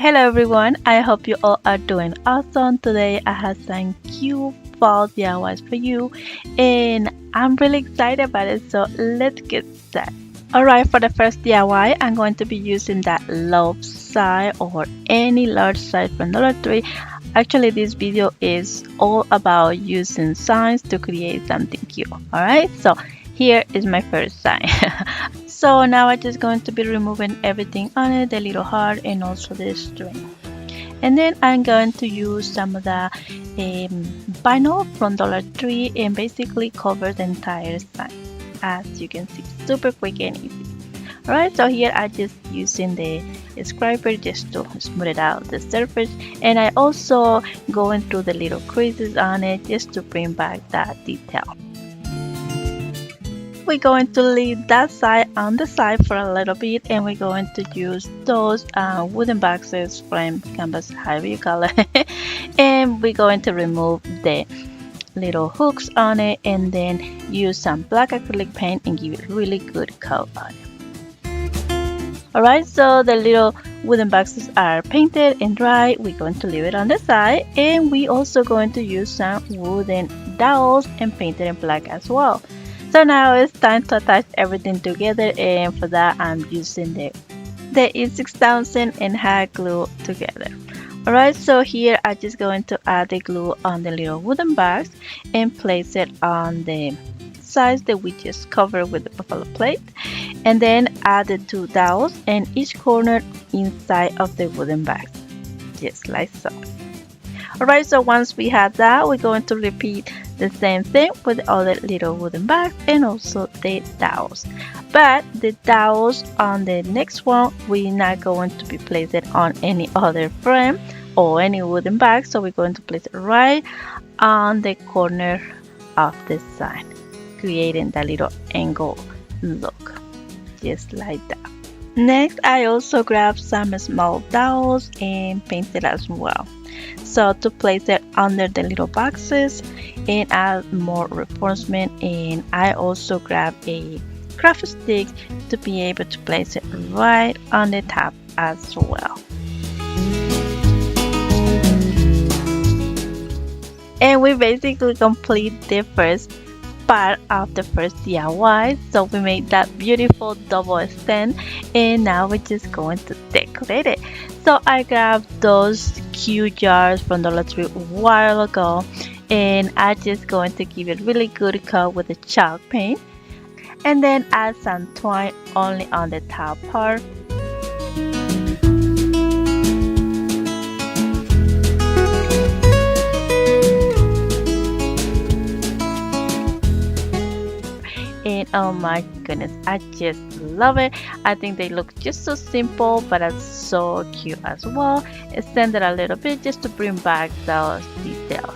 Hello everyone, I hope you all are doing awesome. Today I have some cute fall DIYs for you and I'm really excited about it, so let's get started. Alright, for the first DIY, I'm going to be using that love size or any large size from Dollar Tree. Actually, this video is all about using signs to create something cute. Alright, so here is my first sign. So now I'm just going to be removing everything on it, the little heart and also the string. And then I'm going to use some of the vinyl from Dollar Tree and basically cover the entire sign. As you can see, super quick and easy. Alright, so here I'm just using the scraper just to smooth it out the surface, and I also going through the little creases on it just to bring back that detail. We're going to leave that side on the side for a little bit, and we're going to use those wooden boxes, frame, canvas, however you call it, and we're going to remove the little hooks on it and then use some black acrylic paint and give it really good coat on it. Alright, so the little wooden boxes are painted and dry. We're going to leave it on the side, and we also going to use some wooden dowels and paint it in black as well. So now it's time to attach everything together, and for that I'm using the E6000 and hot glue together. Alright, so here I'm just going to add the glue on the little wooden box and place it on the sides that we just covered with the buffalo plate, and then add the two dowels in each corner inside of the wooden box, just like so. Alright, so once we have that, we're going to repeat the same thing with the other little wooden bags and also the dowels. But the dowels on the next one, we're not going to be placed on any other frame or any wooden bag, so we're going to place it right on the corner of the sign, creating that little angle look, just like that. Next, I also grabbed some small dowels and painted as well. So to place it under the little boxes and add more reinforcement, and I also grabbed a craft stick to be able to place it right on the top as well. And we basically complete the first part of the first DIY. So we made that beautiful double stand, and now we're just going to decorate it. So I grabbed those cute jars from Dollar Tree a while ago, and I'm just going to give it really good coat with the chalk paint, and then add some twine only on the top part. And oh my goodness, I just love it. I think they look just so simple, but it's so cute as well. Extend it a little bit just to bring back those details.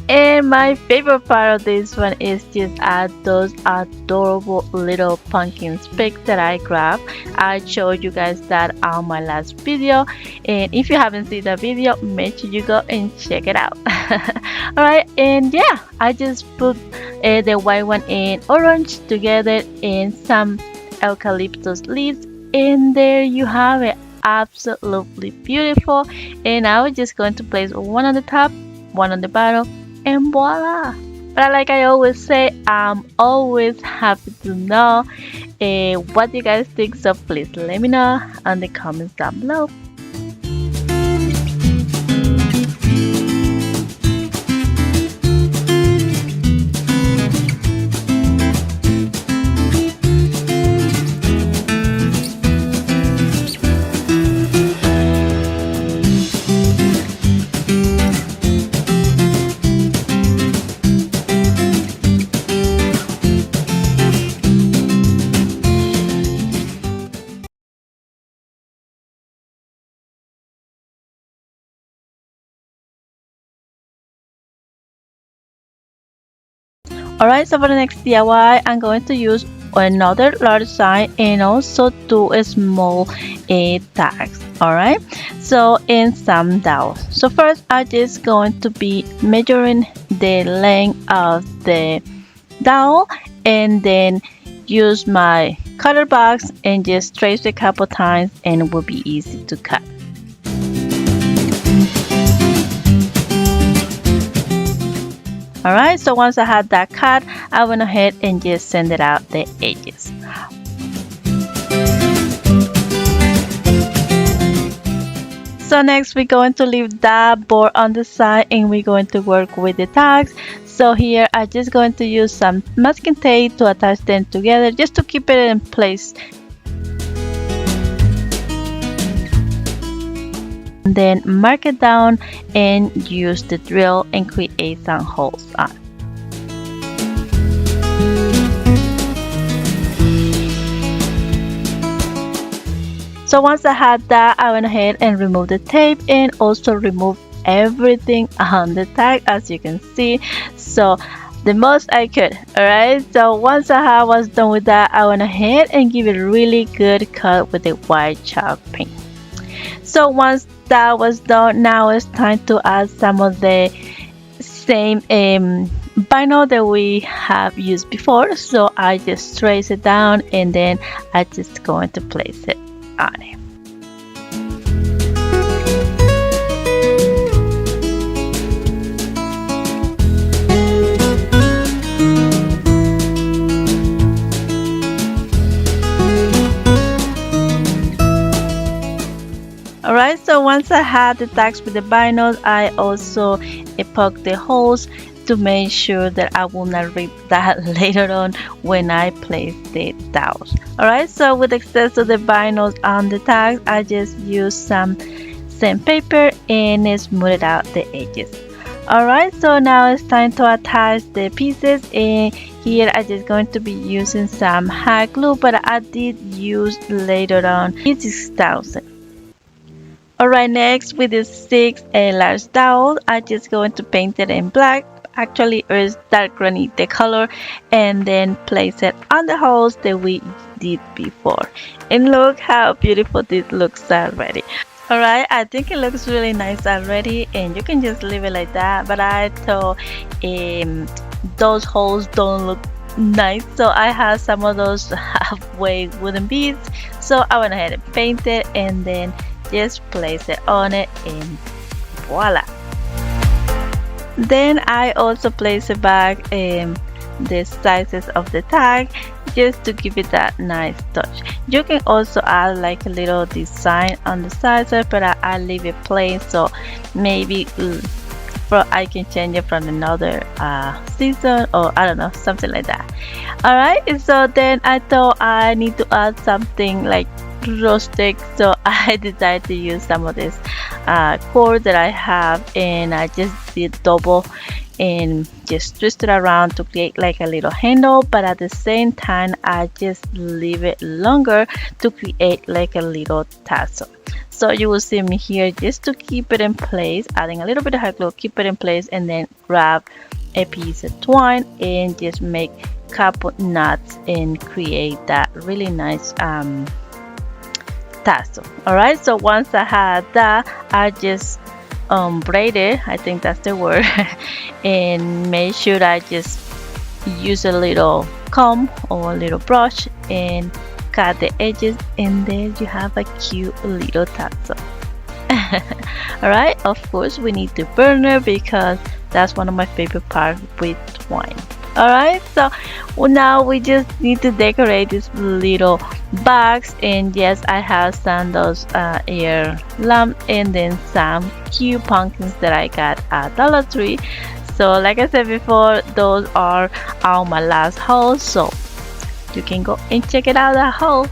And my favorite part of this one is just add those adorable little pumpkin spiks that I grabbed. I showed you guys that on my last video, and if you haven't seen the video, make sure you go and check it out. Alright, and yeah, I just put the white one and orange together and some eucalyptus leaves, and there you have it. Absolutely beautiful. And now we're just going to place one on the top, one on the bottom, and voila. But like I always say, I'm always happy to know what you guys think, so please let me know in the comments down below. Alright, so for the next DIY, I'm going to use another large sign and also two small tags. Alright, so in some dowels. So first, I'm just going to be measuring the length of the dowel and then use my cutter box and just trace it a couple times and it will be easy to cut. Alright, so once I had that cut, I went ahead and just sanded out the edges. So next we're going to leave that board on the side and we're going to work with the tags. So here I'm just going to use some masking tape to attach them together just to keep it in place. Then mark it down and use the drill and create some holes on. So once I had that, I went ahead and removed the tape and also removed everything on the tag, as you can see. So the most I could. Alright, so once I was done with that, I went ahead and give it a really good cut with the white chalk paint. So once that was done, now it's time to add some of the same vinyl that we have used before. So I just trace it down and then I just going to place it on it. Alright, so once I had the tags with the vinyl, I also poked the holes to make sure that I will not rip that later on when I place the dowels. Alright, so with excess of the vinyl on the tags, I just use some sandpaper and smooth out the edges. Alright, so now it's time to attach the pieces, and here I'm just going to be using some hot glue, but I did use later on E6000. Alright, next with the 6 large dowel, I'm just going to paint it in black. Actually, it's dark granite the color, and then place it on the holes that we did before. And look how beautiful this looks already. Alright, I think it looks really nice already, and you can just leave it like that, but I thought those holes don't look nice, so I have some of those halfway wooden beads, so I went ahead and painted and then just place it on it and voila. Then I also place it back the sizes of the tag just to give it that nice touch. You can also add like a little design on the sides, but I leave it plain, so maybe I can change it from another season, or I don't know, something like that. Alright, so then I thought I need to add something like rustic, so I decided to use some of this cord that I have, and I just did double and just twist it around to create like a little handle, but at the same time I just leave it longer to create like a little tassel. So you will see me here just to keep it in place, adding a little bit of hot glue, keep it in place, and then grab a piece of twine and just make couple knots and create that really nice tassel. Alright, so once I had that, I just braid it, I think that's the word, and make sure I just use a little comb or a little brush and cut the edges, and there you have a cute little tassel. Alright, of course we need the burner because that's one of my favorite parts with twine. Alright, so now we just need to decorate this little box, and yes, I have some those ear lamp and then some cute pumpkins that I got at Dollar Tree. So like I said before, those are on my last haul, so you can go and check it out, that haul.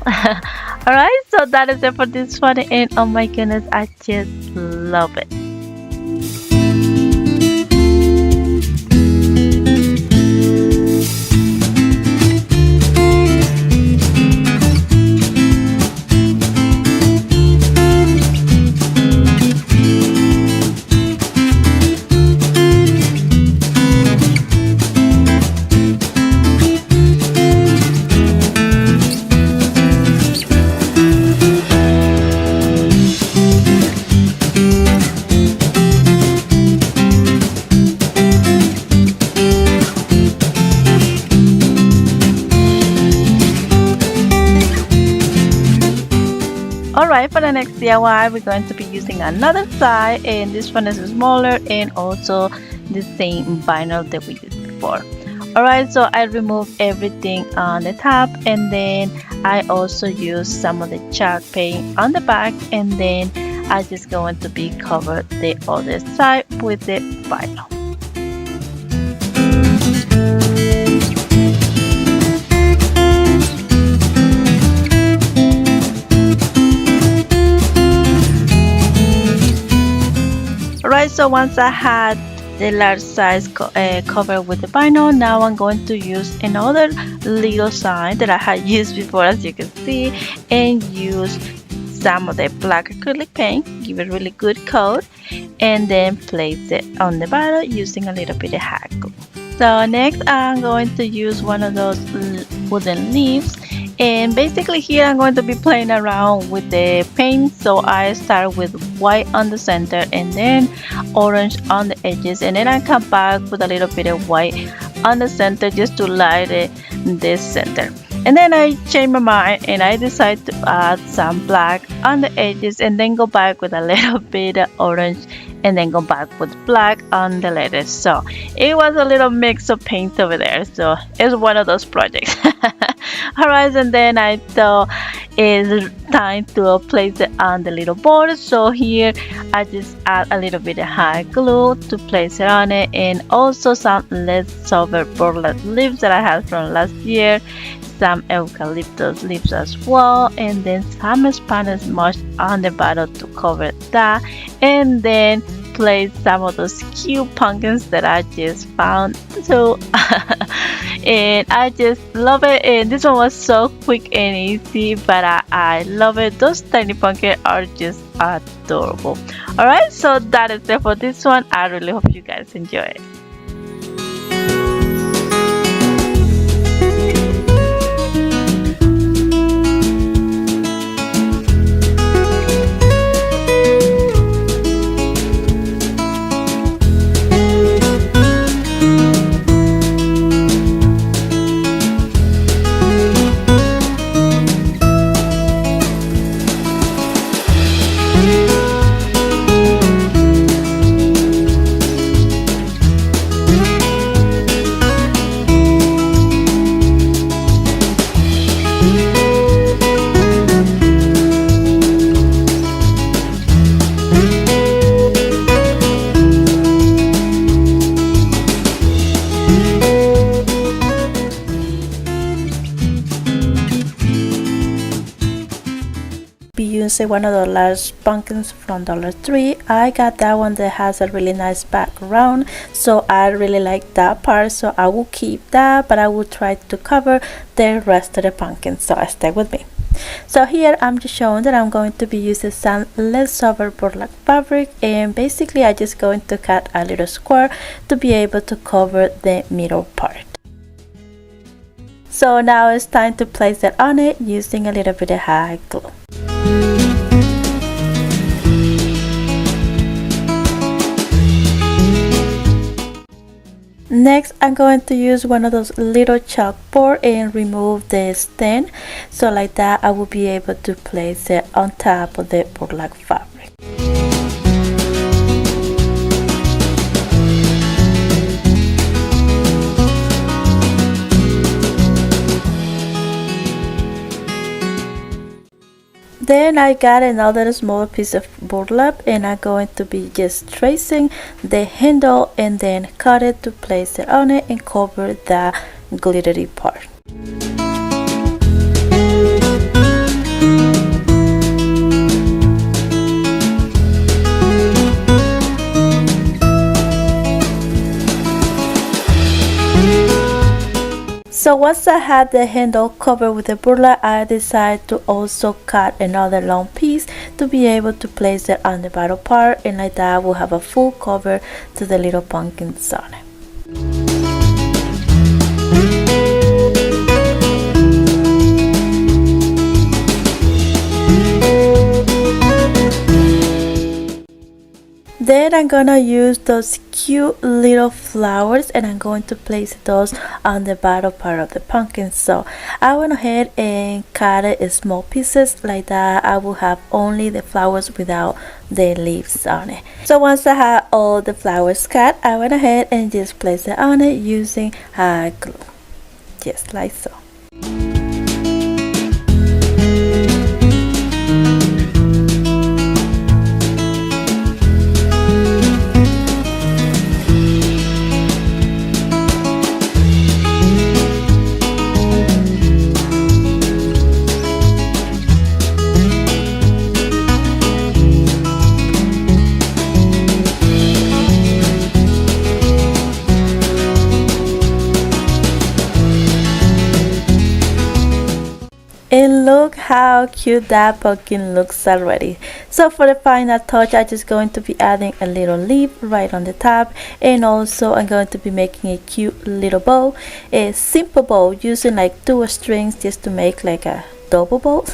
Alright, so that is it for this one, and oh my goodness, I just love it. side, for the next DIY, we're going to be using another side, and this one is smaller and also the same vinyl that we used before. Alright, so I removed everything on the top, and then I also used some of the chalk paint on the back, and then I just going to be cover the other side with the vinyl. Alright, so once I had the large size covered with the vinyl, now I'm going to use another little sign that I had used before, as you can see, and use some of the black acrylic paint, give it a really good coat, and then place it on the bottle using a little bit of hot glue. So next I'm going to use one of those wooden leaves, and basically here I'm going to be playing around with the paint. So I start with white on the center and then orange on the edges, and then I come back with a little bit of white on the center just to light it this center. And then I change my mind and I decide to add some black on the edges, and then go back with a little bit of orange, and then go back with black on the letters. So it was a little mix of paint over there, so it's one of those projects. Alright, and then I thought it's time to place it on the little board. So here I just add a little bit of hot glue to place it on it, and also some leftover burlap leaves that I had from last year, some eucalyptus leaves as well, and then some Spanish moss on the bottom to cover that, and then place some of those cute pumpkins that I just found. So and I just love it, and this one was so quick and easy, but I love it. Those tiny pumpkins are just adorable. Alright, so that is it for this one. I really hope you guys enjoy it. Using one of the large pumpkins from Dollar Tree. I got that one that has a really nice background, so I really like that part, so I will keep that, but I will try to cover the rest of the pumpkins, so stay with me. So here I'm just showing that I'm going to be using some leftover burlap fabric, and basically I just going to cut a little square to be able to cover the middle part. So now it's time to place it on it using a little bit of hot glue. Next, I'm going to use one of those little chalkboard and remove the stem, so like that I will be able to place it on top of the burlap fabric. Then I got another small piece of burlap, and I'm going to be just tracing the handle and then cut it to place it on it and cover the glittery part. So once I had the handle covered with the burlap, I decided to also cut another long piece to be able to place it on the bottom part, and like that we'll have a full cover to the little pumpkins on it. Then I'm gonna use those cute little flowers and I'm going to place those on the bottom part of the pumpkin. So I went ahead and cut it in small pieces like that. I will have only the flowers without the leaves on it. So once I had all the flowers cut, I went ahead and just placed it on it using glue, just like so. And look how cute that pumpkin looks already. So for the final touch, I'm just going to be adding a little leaf right on the top, and also I'm going to be making a cute little bow, a simple bow using like 2 strings just to make like a double bow.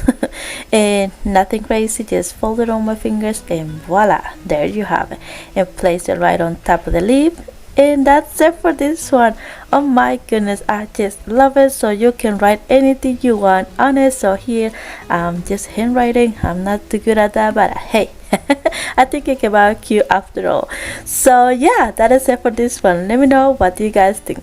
And nothing crazy, just fold it on my fingers and voila, there you have it, and place it right on top of the leaf. And that's it for this one. Oh my goodness, I just love it. So you can write anything you want on it. So here I'm just handwriting. I'm not too good at that, but hey, I think it came out cute after all. So yeah, that is it for this one. Let me know what do you guys think.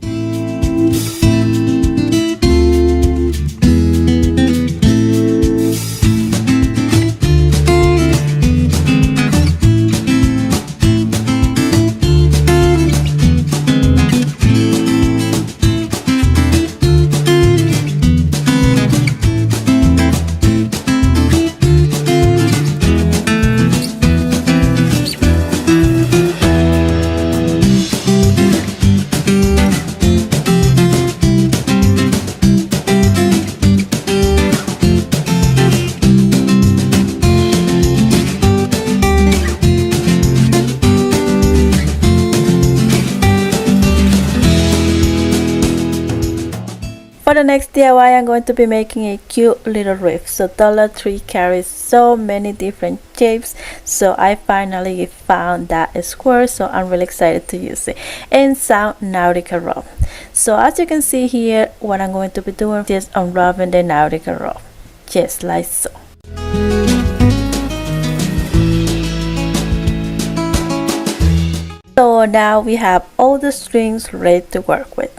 For the next DIY, I'm going to be making a cute little wreath. So Dollar Tree carries so many different shapes. So I finally found that square. So I'm really excited to use it. And some Nautica rope. So as you can see here, what I'm going to be doing is just unwrapping the Nautica rope. Just like so. So now we have all the strings ready to work with.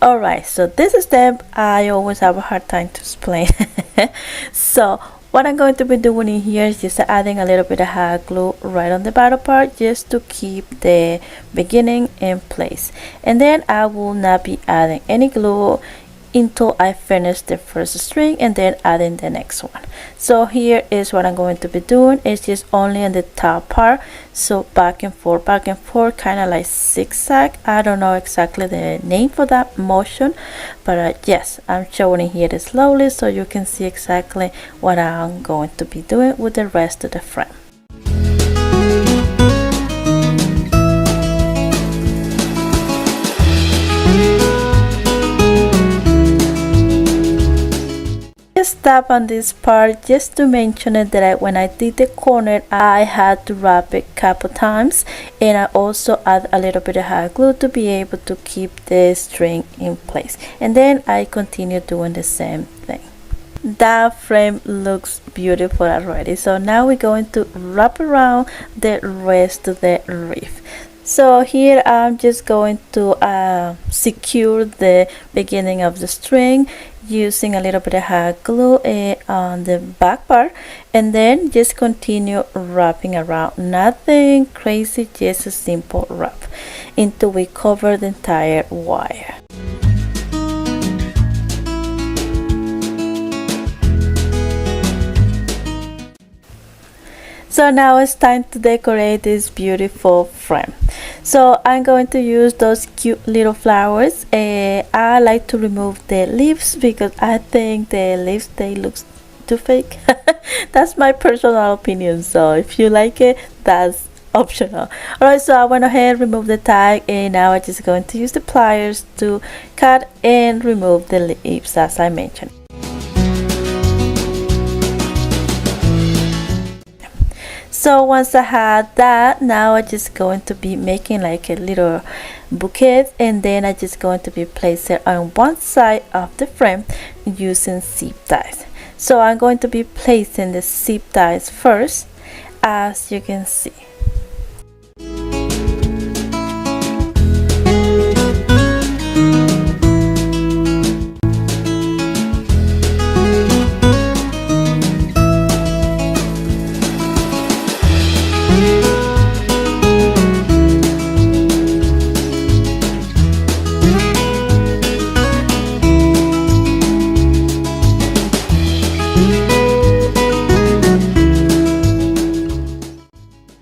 Alright, so this step I always have a hard time to explain. So what I'm going to be doing in here is just adding a little bit of hot glue right on the bottom part just to keep the beginning in place. And then I will not be adding any glue until I finish the first string and then adding the next one. So here is what I'm going to be doing. It's just only on the top part, so back and forth, kind of like zigzag. I don't know exactly the name for that motion, but yes, I'm showing it here slowly so you can see exactly what I'm going to be doing with the rest of the frame. Stop on this part just to mention it that when I did the corner I had to wrap it a couple times, and I also add a little bit of hot glue to be able to keep the string in place, and then I continue doing the same thing. That frame looks beautiful already. So now we're going to wrap around the rest of the wreath. So here I'm just going to secure the beginning of the string using a little bit of hot glue on the back part, and then just continue wrapping around. Nothing crazy, just a simple wrap until we cover the entire wire. So now it's time to decorate this beautiful frame. So I'm going to use those cute little flowers. I like to remove the leaves because I think the leaves, they look too fake. That's my personal opinion. So if you like it, that's optional. Alright, so I went ahead and removed the tag, and now I'm just going to use the pliers to cut and remove the leaves as I mentioned. So once I had that, now I'm just going to be making like a little bouquet, and then I'm just going to be placing it on one side of the frame using zip ties. So I'm going to be placing the zip ties first, as you can see.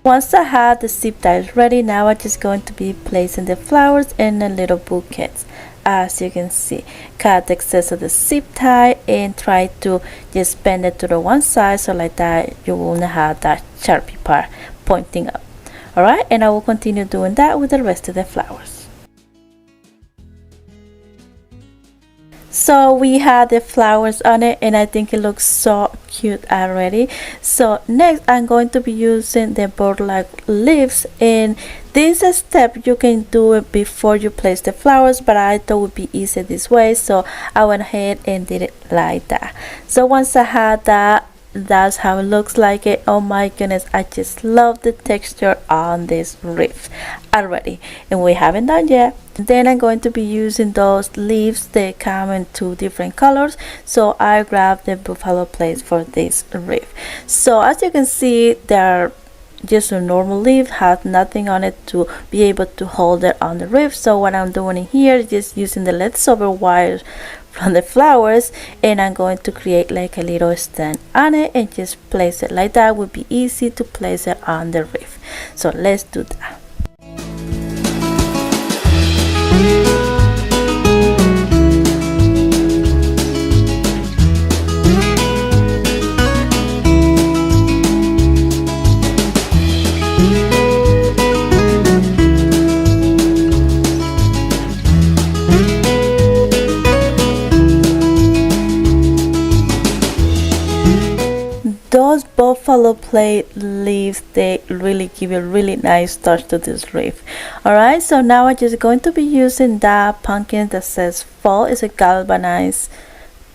Once I have the zip ties ready, now I'm just going to be placing the flowers in the little bouquets. As you can see, cut the excess of the zip tie and try to just bend it to the one side, so like that you won't have that sharpie part pointing up. Alright, and I will continue doing that with the rest of the flowers. So we had the flowers on it, and I think it looks so cute already. So next I'm going to be using the burlap leaves, and this is a step you can do it before you place the flowers, but I thought it would be easier this way, so I went ahead and did it like that. So once I had that, that's how it looks like it. Oh my goodness, I just love the texture on this wreath already, and we haven't done yet. Then I'm going to be using those leaves. They come in two different colors, so I grabbed the buffalo plates for this wreath. So as you can see, they're just a normal leaf, has nothing on it to be able to hold it on the wreath. So what I'm doing here is just using the leftover wires from the flowers, and I'm going to create like a little stand on it and just place it like that. Would be easy to place it on the wreath. So let's do that. Those buffalo plate leaves, they really give a really nice touch to this wreath. Alright, so now I'm just going to be using that pumpkin that says fall. It's a galvanized,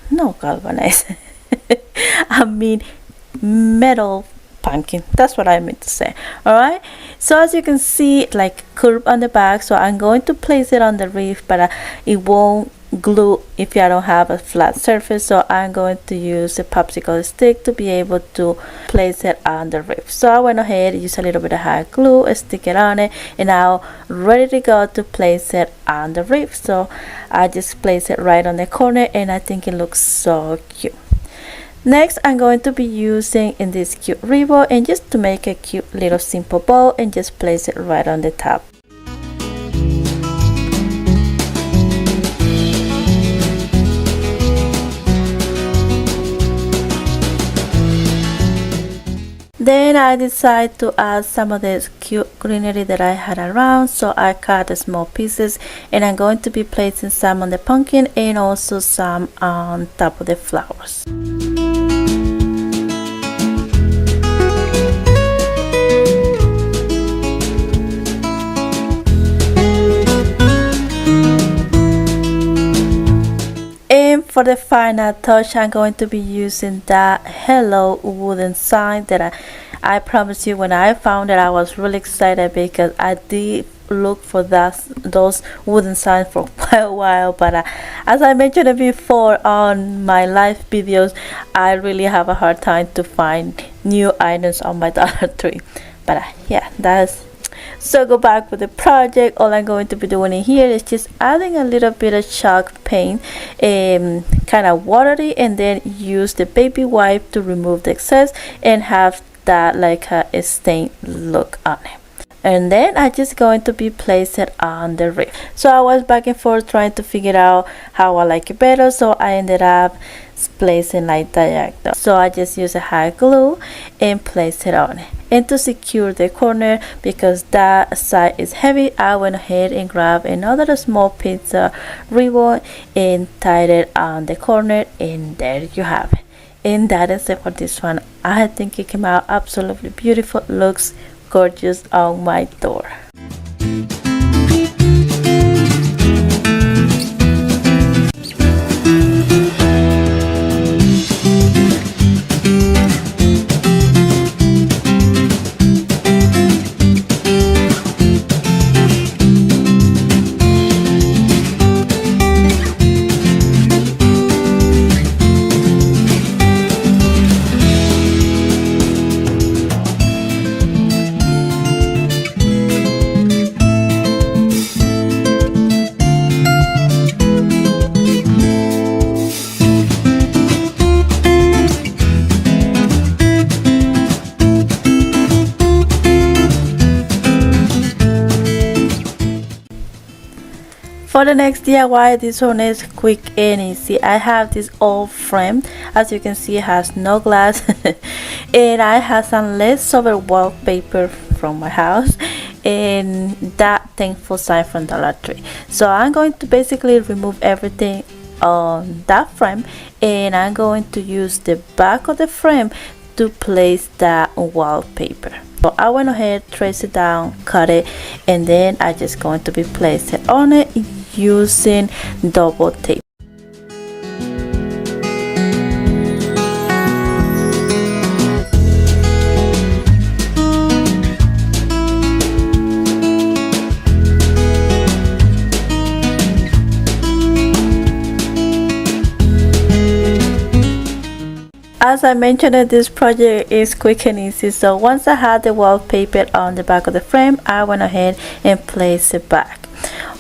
no galvanized, I mean metal pumpkin. That's what I meant to say. Alright, so as you can see, like curve on the back, so I'm going to place it on the wreath, but it won't glue if I don't have a flat surface, so I'm going to use a popsicle stick to be able to place it on the wreath. So I went ahead, use a little bit of hot glue, stick it on it, and now ready to go to place it on the wreath. So I just place it right on the corner, and I think it looks so cute. Next, I'm going to be using in this cute ribbon, and just to make a cute little simple bow, and just place it right on the top. Then I decided to add some of this cute greenery that I had around, so I cut the small pieces, and I'm going to be placing some on the pumpkin and also some on top of the flowers. And for the final touch, I'm going to be using that hello wooden sign that I promise you, when I found it, I was really excited because I did look for those wooden signs for quite a while, but as I mentioned before on my live videos, I really have a hard time to find new items on my Dollar Tree. But yeah, that's so. Go back with the project. All I'm going to be doing in here is just adding a little bit of chalk paint, kind of watery, and then use the baby wipe to remove the excess and have that like a stain look on it. And then I just going to be place it on the wreath. So I was back and forth trying to figure out how I like it better, so I ended up placing like diagonal. So I just use a hot glue and place it on it. And to secure the corner, because that side is heavy, I went ahead and grabbed another small piece of ribbon and tied it on the corner, and there you have it. And that is it for this one. I think it came out absolutely beautiful. Looks gorgeous on my door. For the next DIY, this one is quick and easy. I have this old frame. As you can see, it has no glass and I have some leftover wallpaper from my house and that thankful sign from Dollar Tree. So I'm going to basically remove everything on that frame and I'm going to use the back of the frame to place that wallpaper. So I went ahead, trace it down, cut it, and then I just going to be placing it on it using double tape. As I mentioned, this project is quick and easy, so once I had the wallpaper on the back of the frame, I went ahead and placed it back.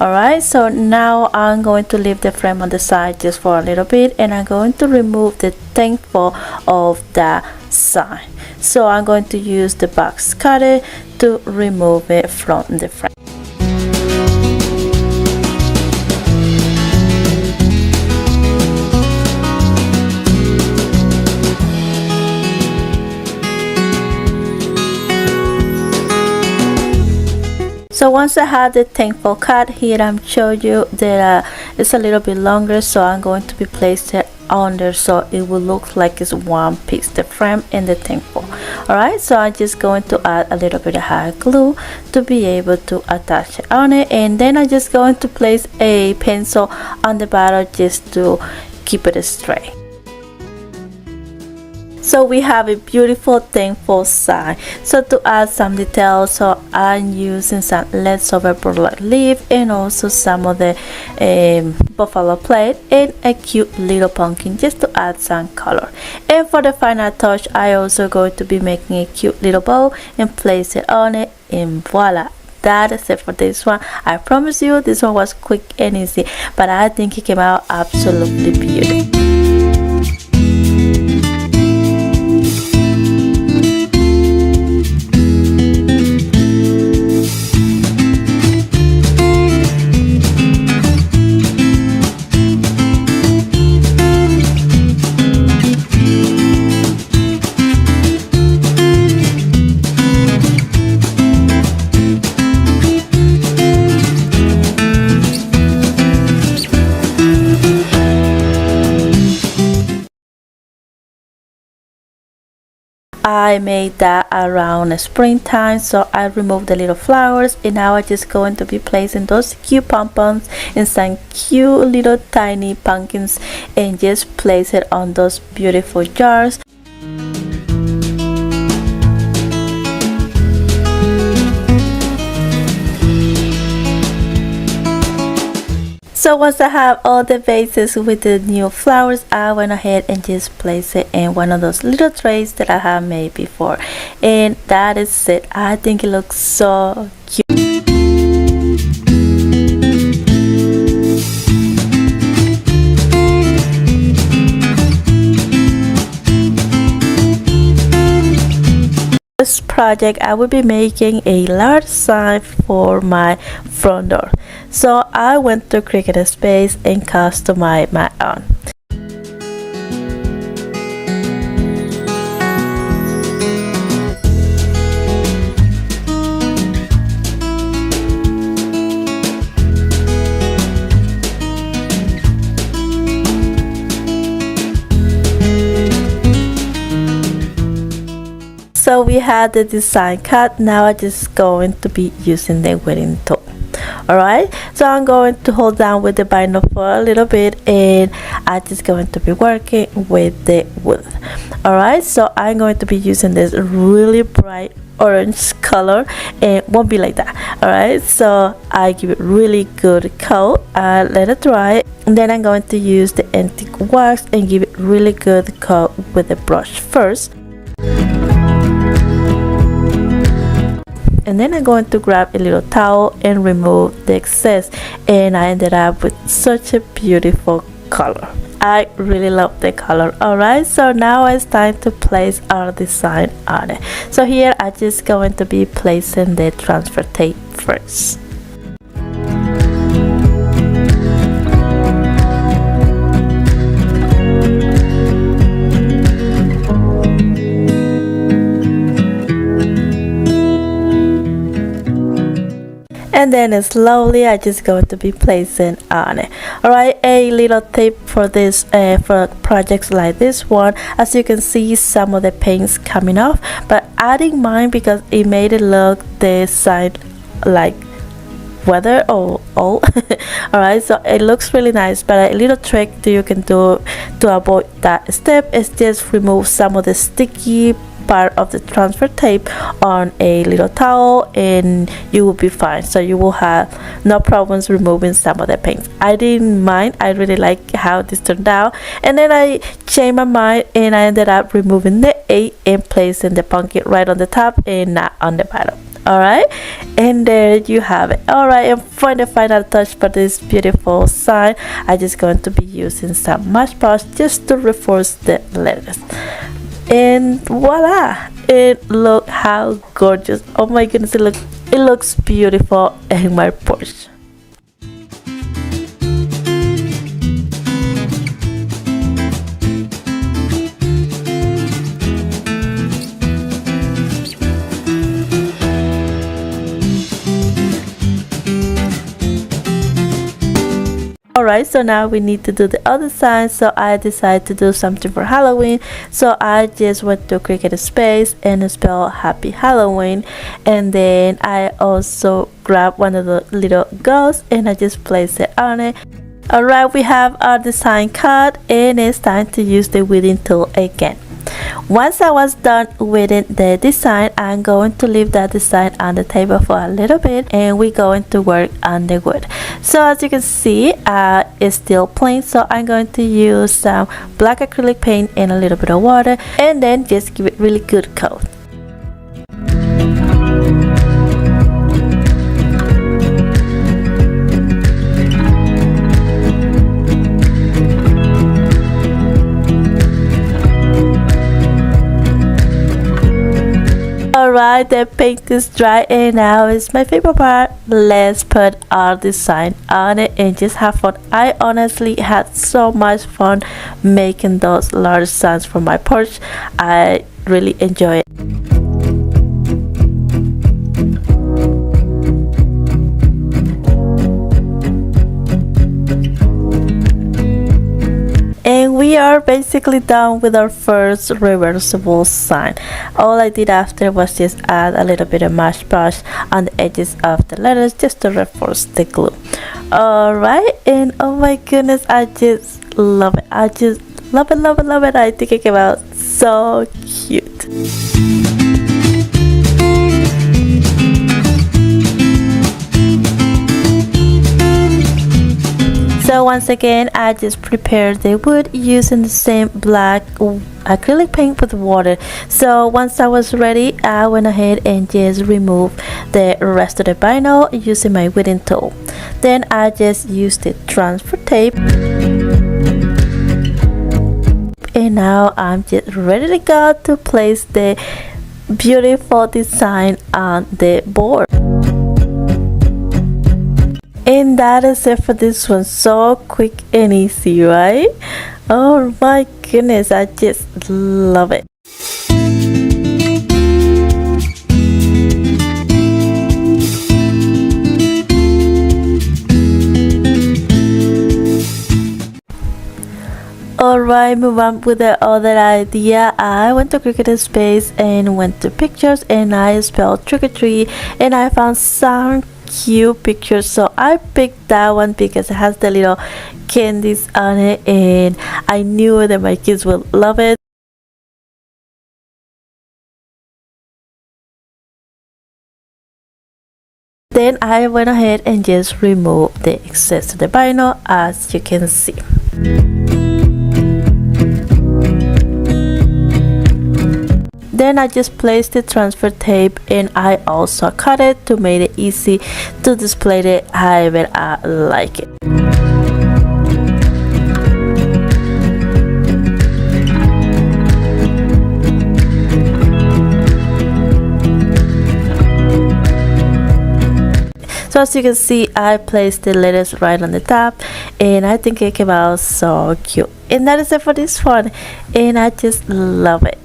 Alright, so now I'm going to leave the frame on the side just for a little bit and I'm going to remove the thankful of the sign. So I'm going to use the box cutter to remove it from the frame. So once I had the thankful cut here, I'm showing you that it's a little bit longer, so I'm going to be placed it under so it will look like it's one piece, the frame and the thankful. Alright, so I'm just going to add a little bit of hot glue to be able to attach it on it, and then I'm just going to place a pencil on the bottom just to keep it straight. So we have a beautiful thankful sign. So to add some details, so I'm using some leftover burlap leaf and also some of the buffalo plate and a cute little pumpkin just to add some color. And for the final touch, I also going to be making a cute little bow and place it on it, and voila. That is it for this one. I promise you this one was quick and easy, but I think it came out absolutely beautiful. I made that around springtime, so I removed the little flowers and now I'm just going to be placing those cute pompons and some cute little tiny pumpkins and just place it on those beautiful jars. So once I have all the vases with the new flowers, I went ahead and just place it in one of those little trays that I have made before, and that is it. I think it looks so cute. This project I will be making a large sign for my front door, so I went to Cricut Space and customized my own. already had the design cut. Now I'm just going to be using the weeding tool. Alright, so I'm going to hold down with the binder for a little bit, and I'm just going to be working with the wood. Alright, so I'm going to be using this really bright orange color, and it won't be like that. Alright, so I give it really good coat, let it dry, and then I'm going to use the antique wax and give it really good coat with the brush first. And then I'm going to grab a little towel and remove the excess, and I ended up with such a beautiful color. I really love the color. Alright, so now it's time to place our design on it. So here I'm just going to be placing the transfer tape first. And then slowly I just going to be placing on it. Alright, a little tip for this for projects like this one, as you can see some of the paint's coming off, but I didn't mind because it made it look the side like weather or old. Alright, so it looks really nice, but a little trick that you can do to avoid that step is just remove some of the sticky part of the transfer tape on a little towel, and you will be fine. So you will have no problems removing some of the paint. I didn't mind. I really like how this turned out, and then I changed my mind and I ended up removing the 8 and placing the pumpkin right on the top and not on the bottom. Alright, and there you have it. Alright, and for the final touch for this beautiful sign, I'm just going to be using some Match Brush just to reinforce the letters. And voila, it look how gorgeous. Oh my goodness, it looks beautiful in my porch. Alright, so now we need to do the other side, so I decided to do something for Halloween. So I just went to Cricut Space and spell Happy Halloween, and then I also grabbed one of the little ghosts and I just placed it on it. Alright, we have our design cut, and it's time to use the weeding tool again. Once I was done with the design, I'm going to leave that design on the table for a little bit, and we're going to work on the wood. So as you can see, it's still plain, so I'm going to use some black acrylic paint and a little bit of water, and then just give it really good coat. Alright, the paint is dry, and now it's my favorite part. Let's put our design on it and just have fun. I honestly had so much fun making those large signs for my porch. I really enjoy it. And we are basically done with our first reversible sign. All I did after was just add a little bit of Match Brush on the edges of the letters just to reinforce the glue. Alright, and oh my goodness, I just love it. I just love it, love it, love it. I think it came out so cute. So once again, I just prepared the wood using the same black acrylic paint with water. So once I was ready, I went ahead and just removed the rest of the vinyl using my weeding tool. Then I just used the transfer tape. And now I'm just ready to go to place the beautiful design on the board. And that is it for this one. So quick and easy, right? Oh my goodness, I just love it. Alright, move on with the other idea. I went to Cricket Space and went to pictures and I spelled trick or treat and I found some cute pictures, so I picked that one because it has the little candies on it and I knew that my kids would love it. Then I went ahead and just removed the excess of the vinyl, as you can see. Then I just placed the transfer tape and I also cut it to make it easy to display it however I like it. So as you can see, I placed the letters right on the top and I think it came out so cute. And that is it for this one and I just love it.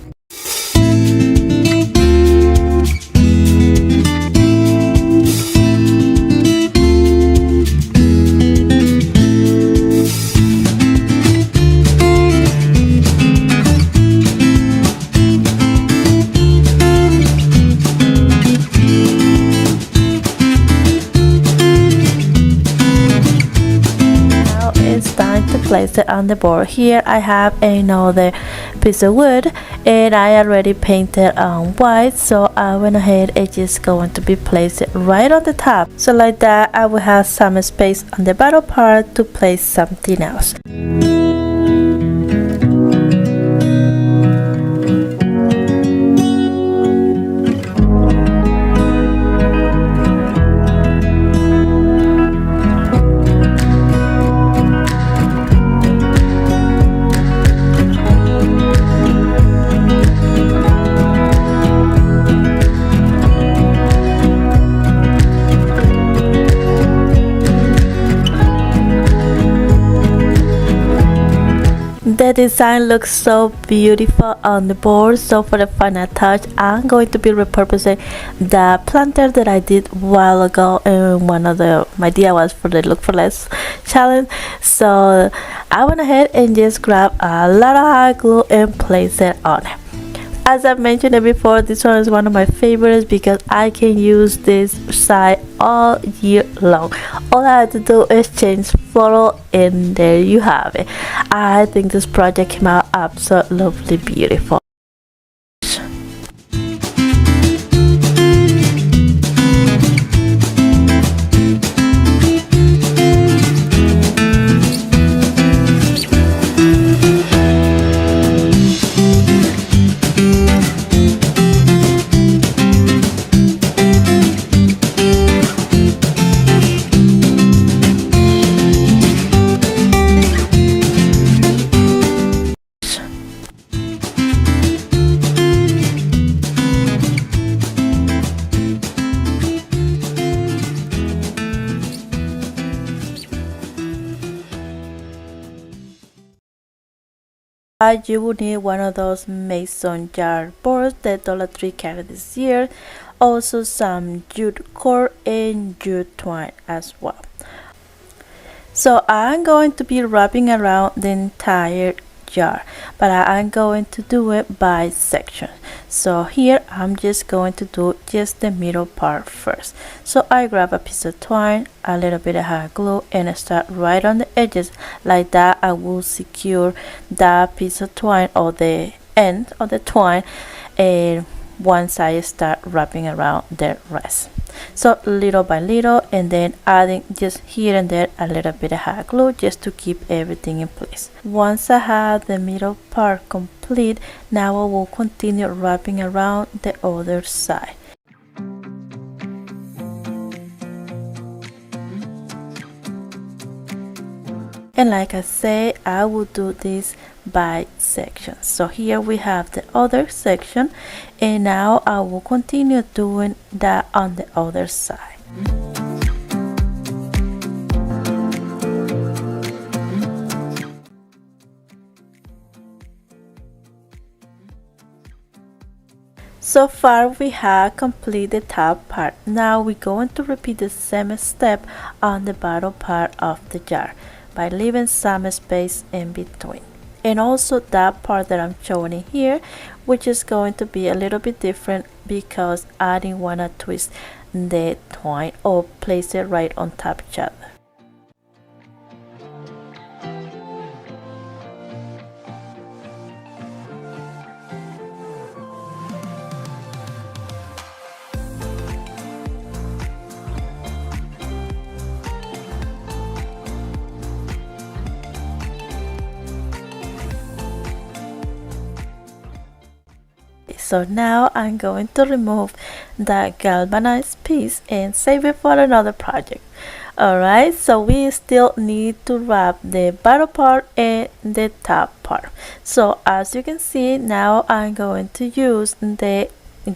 Place it on the board. Here I have another piece of wood and I already painted on white, so I went ahead and just going to be placed it right on the top, so like that I will have some space on the bottom part to place something else. The design looks so beautiful on the board, so for the final touch I'm going to be repurposing the planter that I did a while ago, and my idea was for the Look for Less challenge. So I went ahead and just grabbed a lot of hot glue and placed it on it. As I've mentioned it before, this one is one of my favorites because I can use this side all year long. All I have to do is change floral and there you have it. I think this project came out absolutely beautiful. You will need one of those mason jar boards that Dollar Tree carried this year, also some jute cord and jute twine as well. So I'm going to be wrapping around the entire jar, but I'm going to do it by section. So here I'm just going to do just the middle part first. So I grab a piece of twine, a little bit of hot glue, and I start right on the edges. Like that I will secure that piece of twine or the end of the twine, and once I start wrapping around the rest. So little by little, and then adding just here and there a little bit of hot glue just to keep everything in place. Once I have the middle part complete, now I will continue wrapping around the other side. And like I say, I will do this by section. So here we have the other section, and now I will continue doing that on the other side. So far we have completed the top part. Now we're going to repeat the same step on the bottom part of the jar by leaving some space in between. and also that part that I'm showing in here, which is going to be a little bit different because I didn't want to twist the twine or place it right on top of each other. So now I'm going to remove that galvanized piece and save it for another project. Alright, so we still need to wrap the bottom part and the top part. So as you can see, now I'm going to use the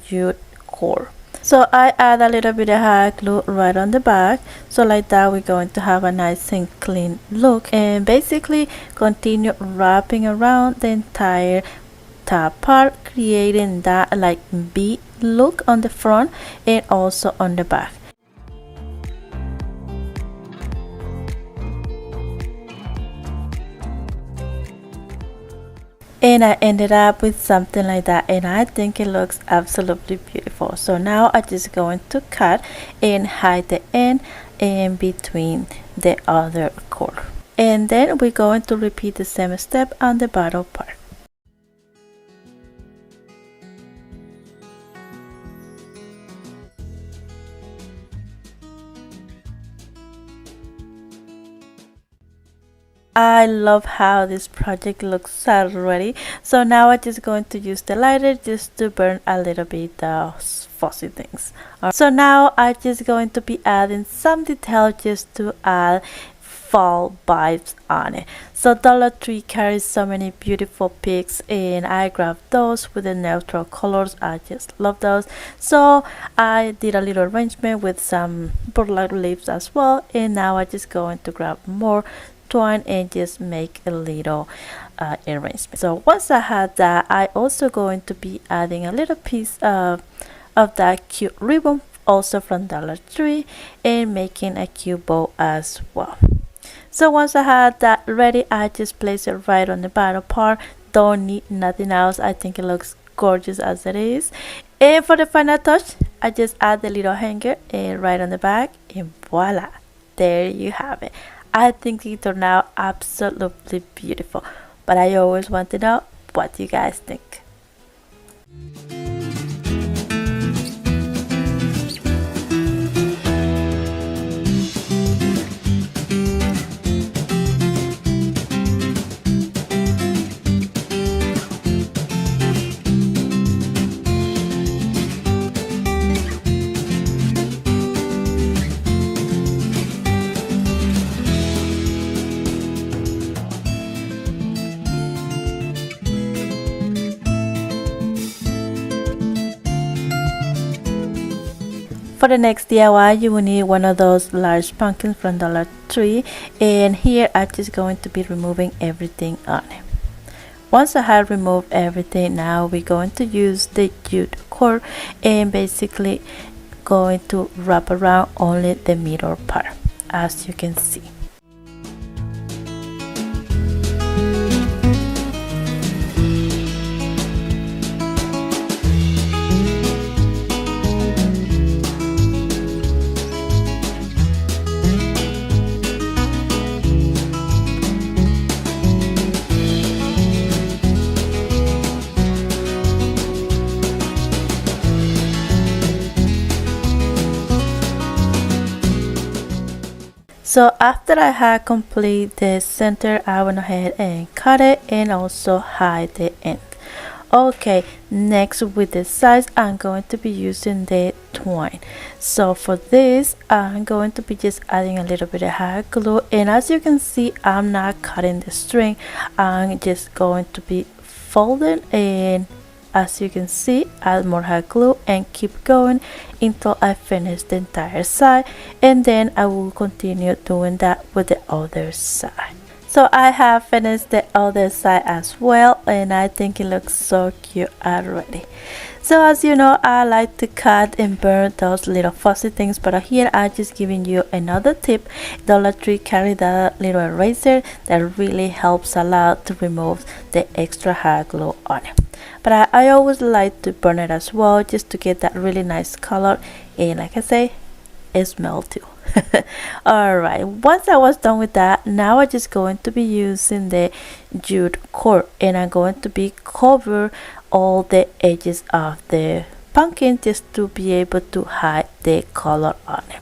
jute core. So I add a little bit of hot glue right on the back, so like that we're going to have a nice and clean look, and basically continue wrapping around the entire top part, creating that like V look on the front and also on the back. And I ended up with something like that, and I think it looks absolutely beautiful. So now I'm just going to cut and hide the end in between the other cord, and then we're going to repeat the same step on the bottom part. I love how this project looks already. So now I'm just going to use the lighter just to burn a little bit those fuzzy things. So now I'm just going to be adding some detail just to add fall vibes on it. So Dollar Tree carries so many beautiful pics, and I grabbed those with the neutral colors. I just love those. So I did a little arrangement with some burlap leaves as well, and now I'm just going to grab more twine and just make a little arrangement. So once I had that, I also going to be adding a little piece of that cute ribbon also from Dollar Tree and making a cute bow as well. So once I had that ready, I just place it right on the bottom part. Don't need nothing else. I think it looks gorgeous as it is. And for the final touch, I just add the little hanger and right on the back, and voila, there you have it. I think it turned out absolutely beautiful, but I always want to know what you guys think. For the next DIY, you will need one of those large pumpkins from Dollar Tree, and here I'm just going to be removing everything on it. Once I have removed everything, now we're going to use the jute cord and basically going to wrap around only the middle part, as you can see. So after I had complete the center, I went ahead and cut it and also hide the end. Okay, next with the sides, I'm going to be using the twine. So for this, I'm going to be just adding a little bit of hot glue, and as you can see, I'm not cutting the string. I'm just going to be folding, and as you can see, add more hot glue and keep going until I finish the entire side, and then I will continue doing that with the other side. So I have finished the other side as well, and I think it looks so cute already. So as you know, I like to cut and burn those little fussy things, but here I'm just giving you another tip. Dollar Tree carry that little eraser that really helps a lot to remove the extra hard glue on it. But I always like to burn it as well, just to get that really nice color, and like I say, it smells too. Alright, once I was done with that, now I'm just going to be using the jute cord, and I'm going to be cover all the edges of the pumpkin just to be able to hide the color on it.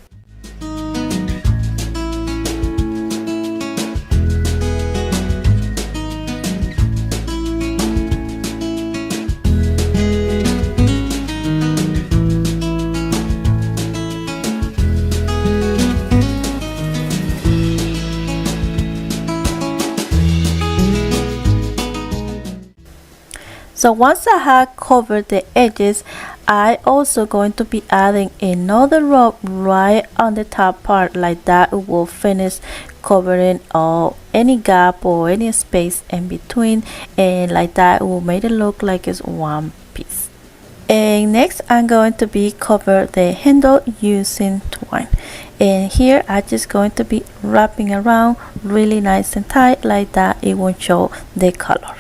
So once I have covered the edges, I also going to be adding another row right on the top part, like that it will finish covering all any gap or any space in between, and like that it will make it look like it's one piece. And next I'm going to be cover the handle using twine, and here I'm just going to be wrapping around really nice and tight, like that it won't show the color.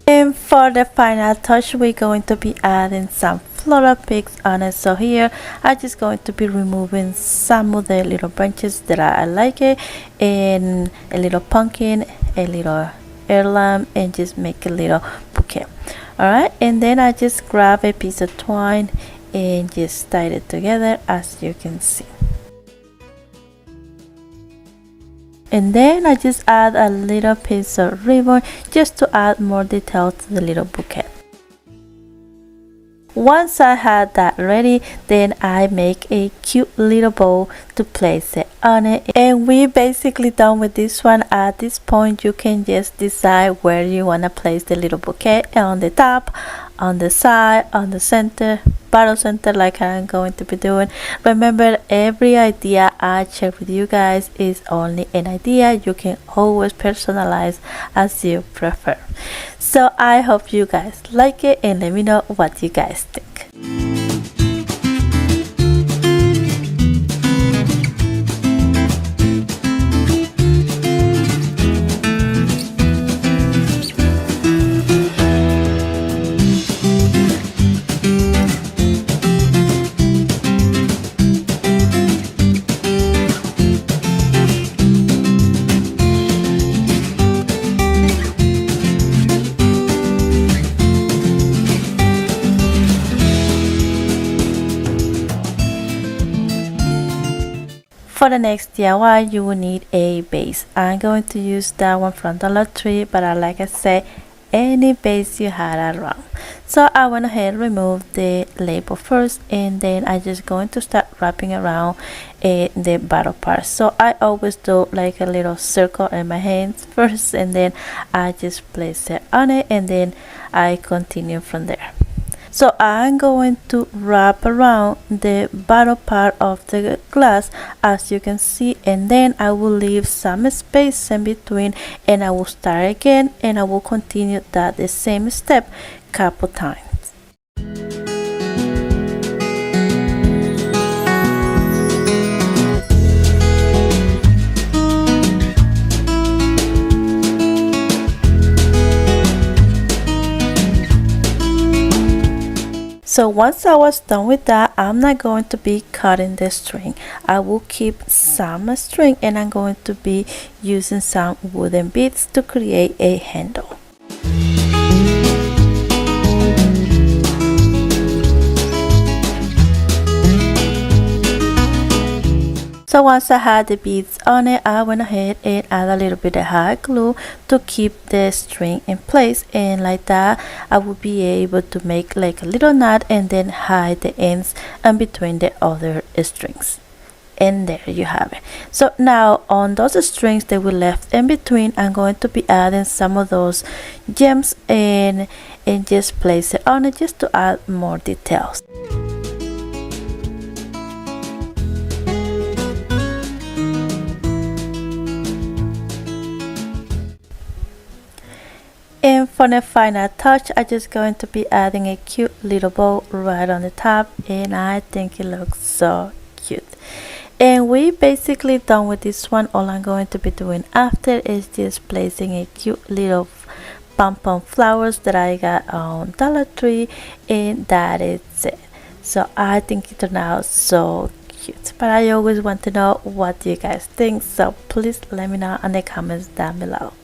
And for the final touch, we're going to be adding some floral picks on it. So here I'm just going to be removing some of the little branches that I like it, and a little pumpkin, a little heirloom, and just make a little bouquet. Alright, and then I just grab a piece of twine and just tie it together, as you can see. And then I just add a little piece of ribbon just to add more detail to the little bouquet. Once I had that ready, then I make a cute little bow to place it on it, and we basically done with this one. At this point you can just decide where you want to place the little bouquet, on the top, on the side, on the center, bottom center, like I'm going to be doing. Remember, every idea I share with you guys is only an idea. You can always personalize as you prefer. So I hope you guys like it, and let me know what you guys think. For the next DIY, you will need a base. I'm going to use that one from Dollar Tree, but like I said, any base you had around. So I went ahead and removed the label first, and then I just going to start wrapping around the bottom part. So I always do like a little circle in my hands first, and then I just place it on it, and then I continue from there. So I'm going to wrap around the bottom part of the glass, as you can see, and then I will leave some space in between, and I will start again, and I will continue that the same step couple times. So once I was done with that, I'm not going to be cutting the string. I will keep some string, and I'm going to be using some wooden beads to create a handle. So once I had the beads on it, I went ahead and add a little bit of hot glue to keep the string in place, and like that I will be able to make like a little knot and then hide the ends in between the other strings. And there you have it. So now on those strings that we left in between, I'm going to be adding some of those gems and just place it on it just to add more details. And for the final touch, I'm just going to be adding a cute little bow right on the top, and I think it looks so cute. And we basically done with this one. All I'm going to be doing after is just placing a cute little pom-pom flowers that I got on Dollar Tree, and that is it. So I think it turned out so cute, but I always want to know what do you guys think, so please let me know in the comments down below.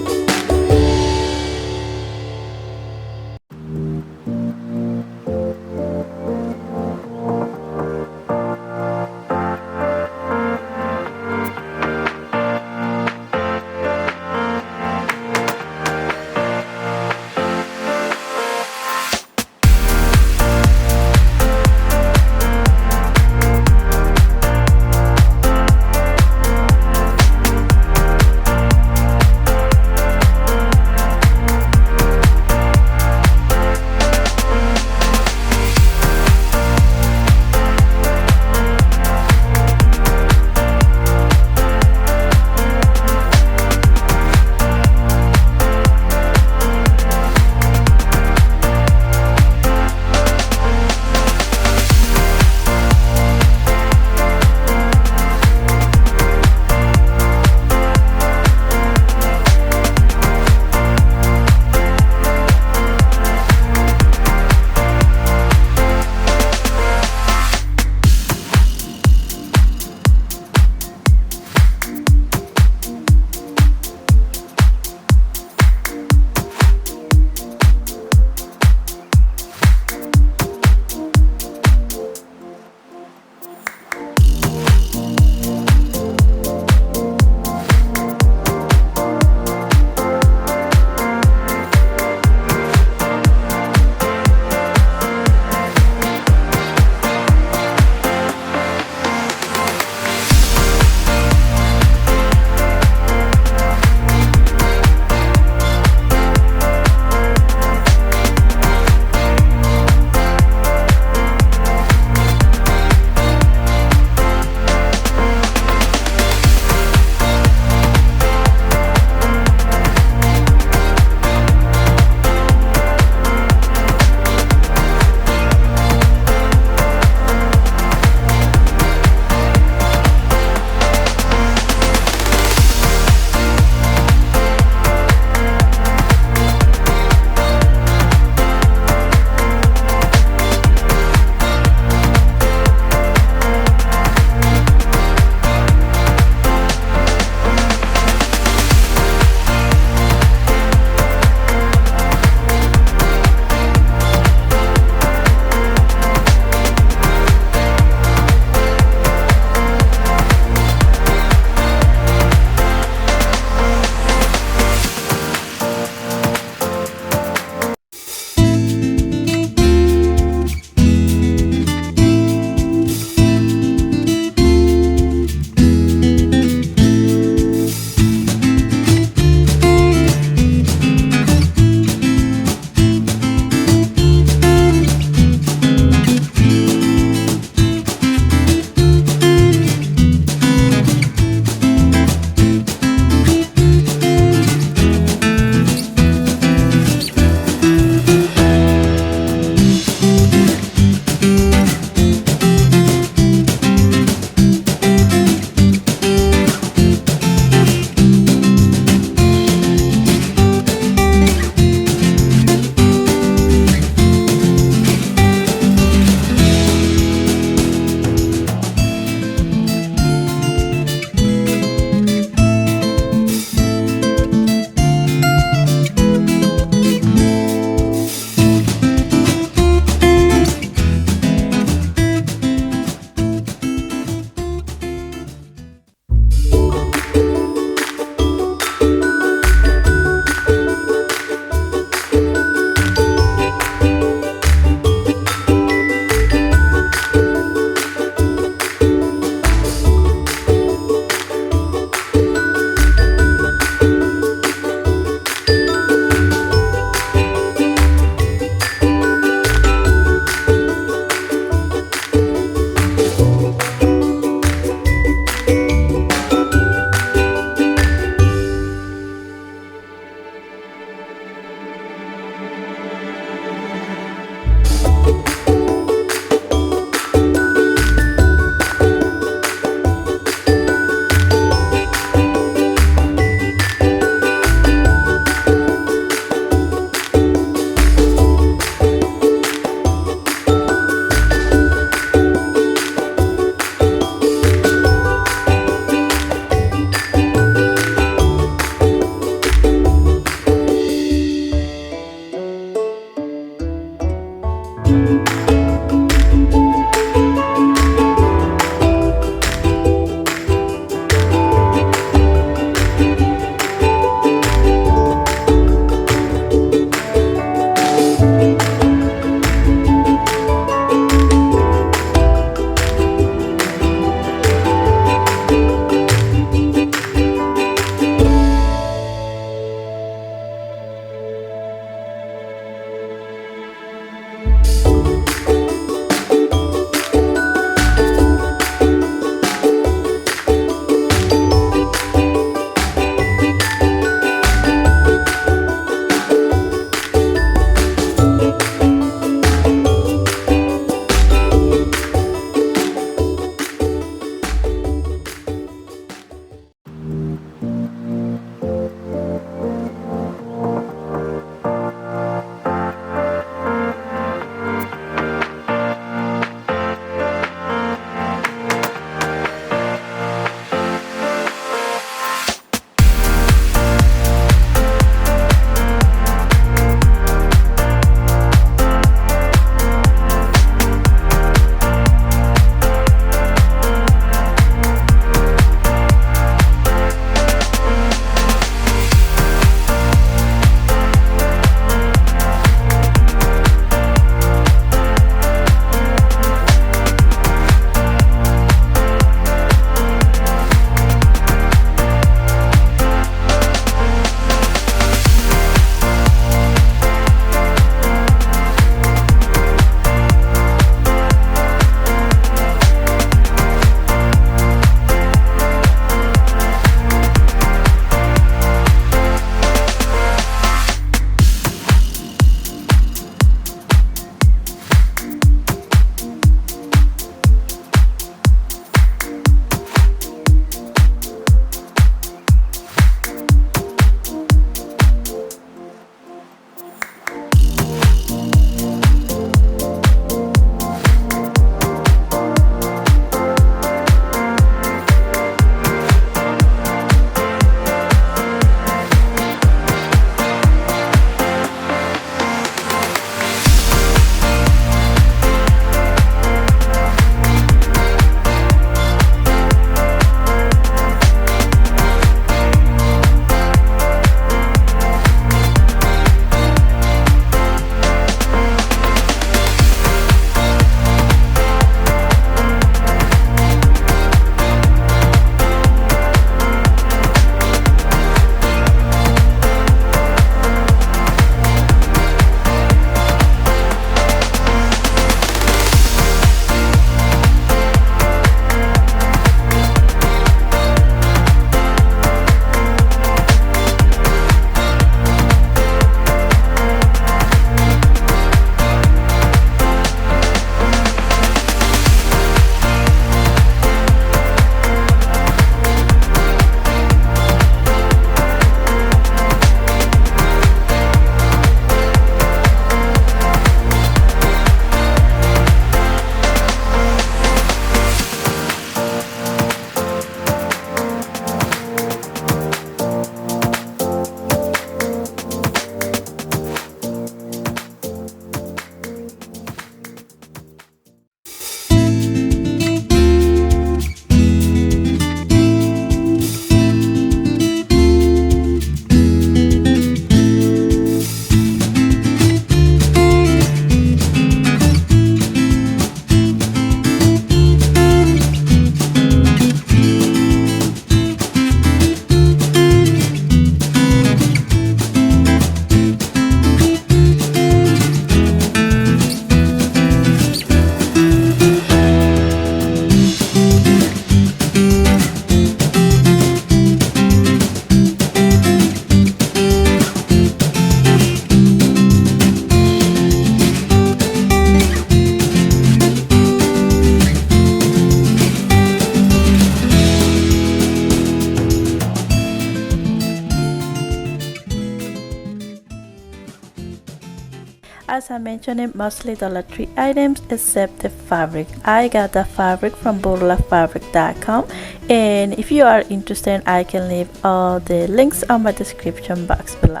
As I mentioned, it mostly Dollar Tree items except the fabric. I got the fabric from burlafabric.com, and if you are interested, I can leave all the links on my description box below.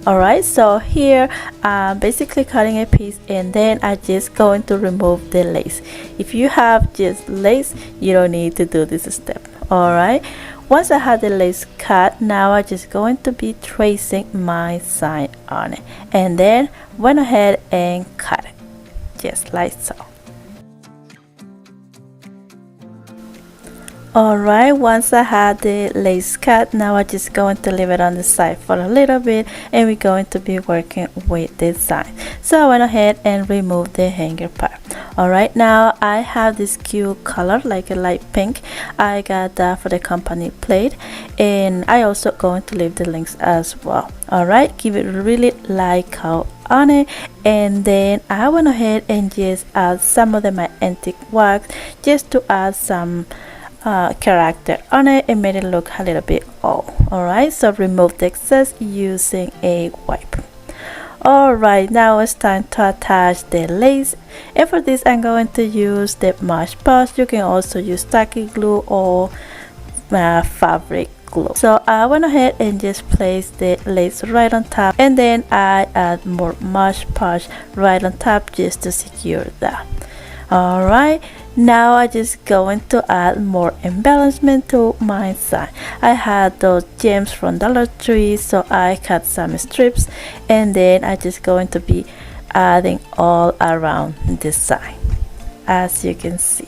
Alright, so here I'm basically cutting a piece, and then I just going to remove the lace. If you have just lace, you don't need to do this step. Alright, once I have the lace cut, now I'm just going to be tracing my sign on it, and then went ahead and cut it just like so. Alright, once I had the lace cut, now I'm just going to leave it on the side for a little bit, and we're going to be working with the design. So I went ahead and removed the hanger part. Alright, now I have this cute color like a light pink. I got that for the company plate, and I also going to leave the links as well. Alright, give it really light color on it, and then I went ahead and just add some of my antique wax just to add some character on it and made it look a little bit old. Alright, so remove the excess using a wipe. Alright, now it's time to attach the lace, and for this I'm going to use the Mod Podge. You can also use tacky glue or fabric glue. So I went ahead and just place the lace right on top, and then I add more Mod Podge right on top just to secure that. Alright, now I just going to add more embellishment to my sign. I had those gems from Dollar Tree, so I cut some strips, and then I just going to be adding all around the sign, as you can see.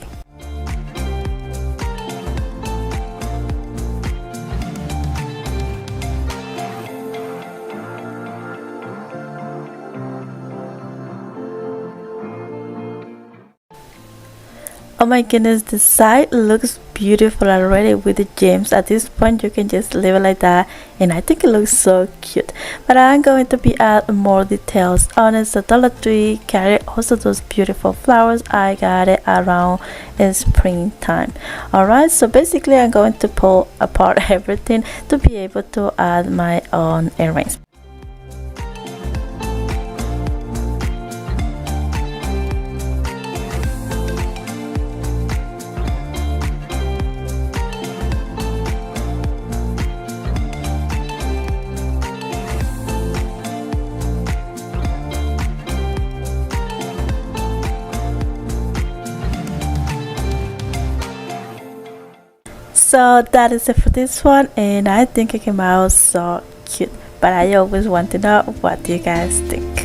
Oh my goodness, the side looks beautiful already with the gems. At this point you can just leave it like that, and I think it looks so cute. But I'm going to be add more details on it. So Dollar Tree carry also those beautiful flowers. I got it around in springtime. Alright, so basically I'm going to pull apart everything to be able to add my own earrings. So that is it for this one, and I think it came out so cute, but I always want to know what do you guys think.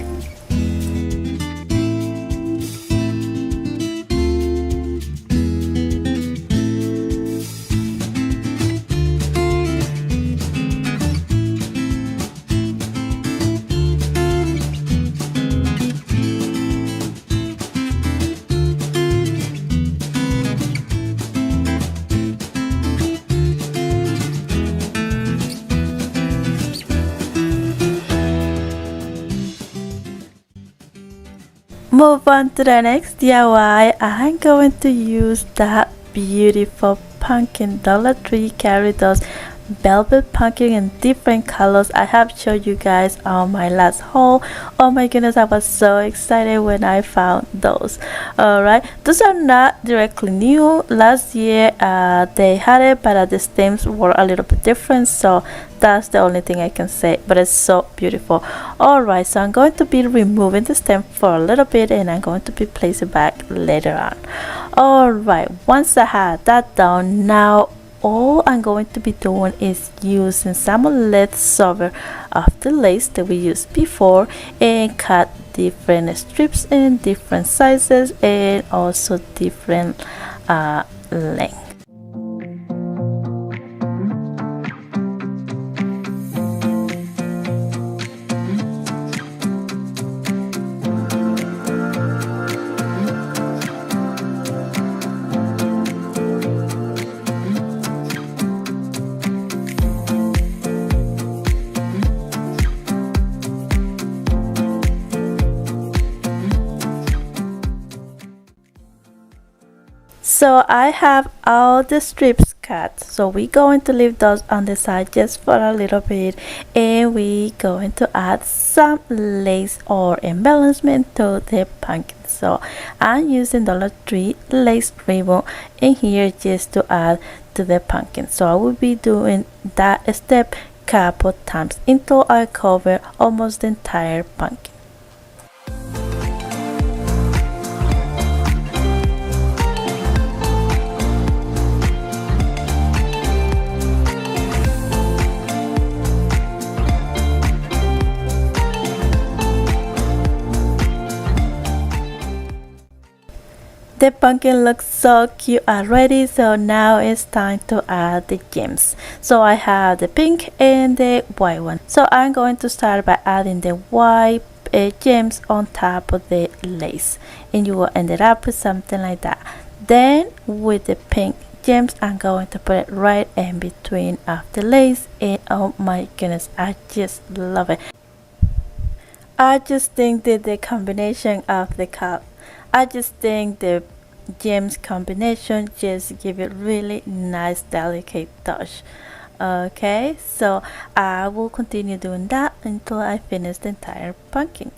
Move on to the next DIY. I'm going to use that beautiful pumpkin. Dollar Tree carry those velvet pumpkin in different colors. I have showed you guys on my last haul. Oh my goodness, I was so excited when I found those. Alright, those are not directly new. Last year they had it, but the stems were a little bit different, so that's the only thing I can say, but it's so beautiful. Alright, so I'm going to be removing the stem for a little bit, and I'm going to be placing it back later on. Alright, once I had that done, now all I'm going to be doing is using some leftover of the lace that we used before and cut different strips in different sizes and also different length. So I have all the strips cut. So we're going to leave those on the side just for a little bit, and we're going to add some lace or embellishment to the pumpkin. So I'm using Dollar Tree lace ribbon in here just to add to the pumpkin. So I will be doing that step couple times until I cover almost the entire pumpkin. The pumpkin looks so cute already, so now it's time to add the gems. So I have the pink and the white one. So I'm going to start by adding the white gems on top of the lace, and you will end it up with something like that. Then with the pink gems, I'm going to put it right in between of the lace, and oh my goodness, I just love it. I just think that the combination of the color, I just think the gems combination just give it really nice delicate touch. Okay, so I will continue doing that until I finish the entire pumpkin.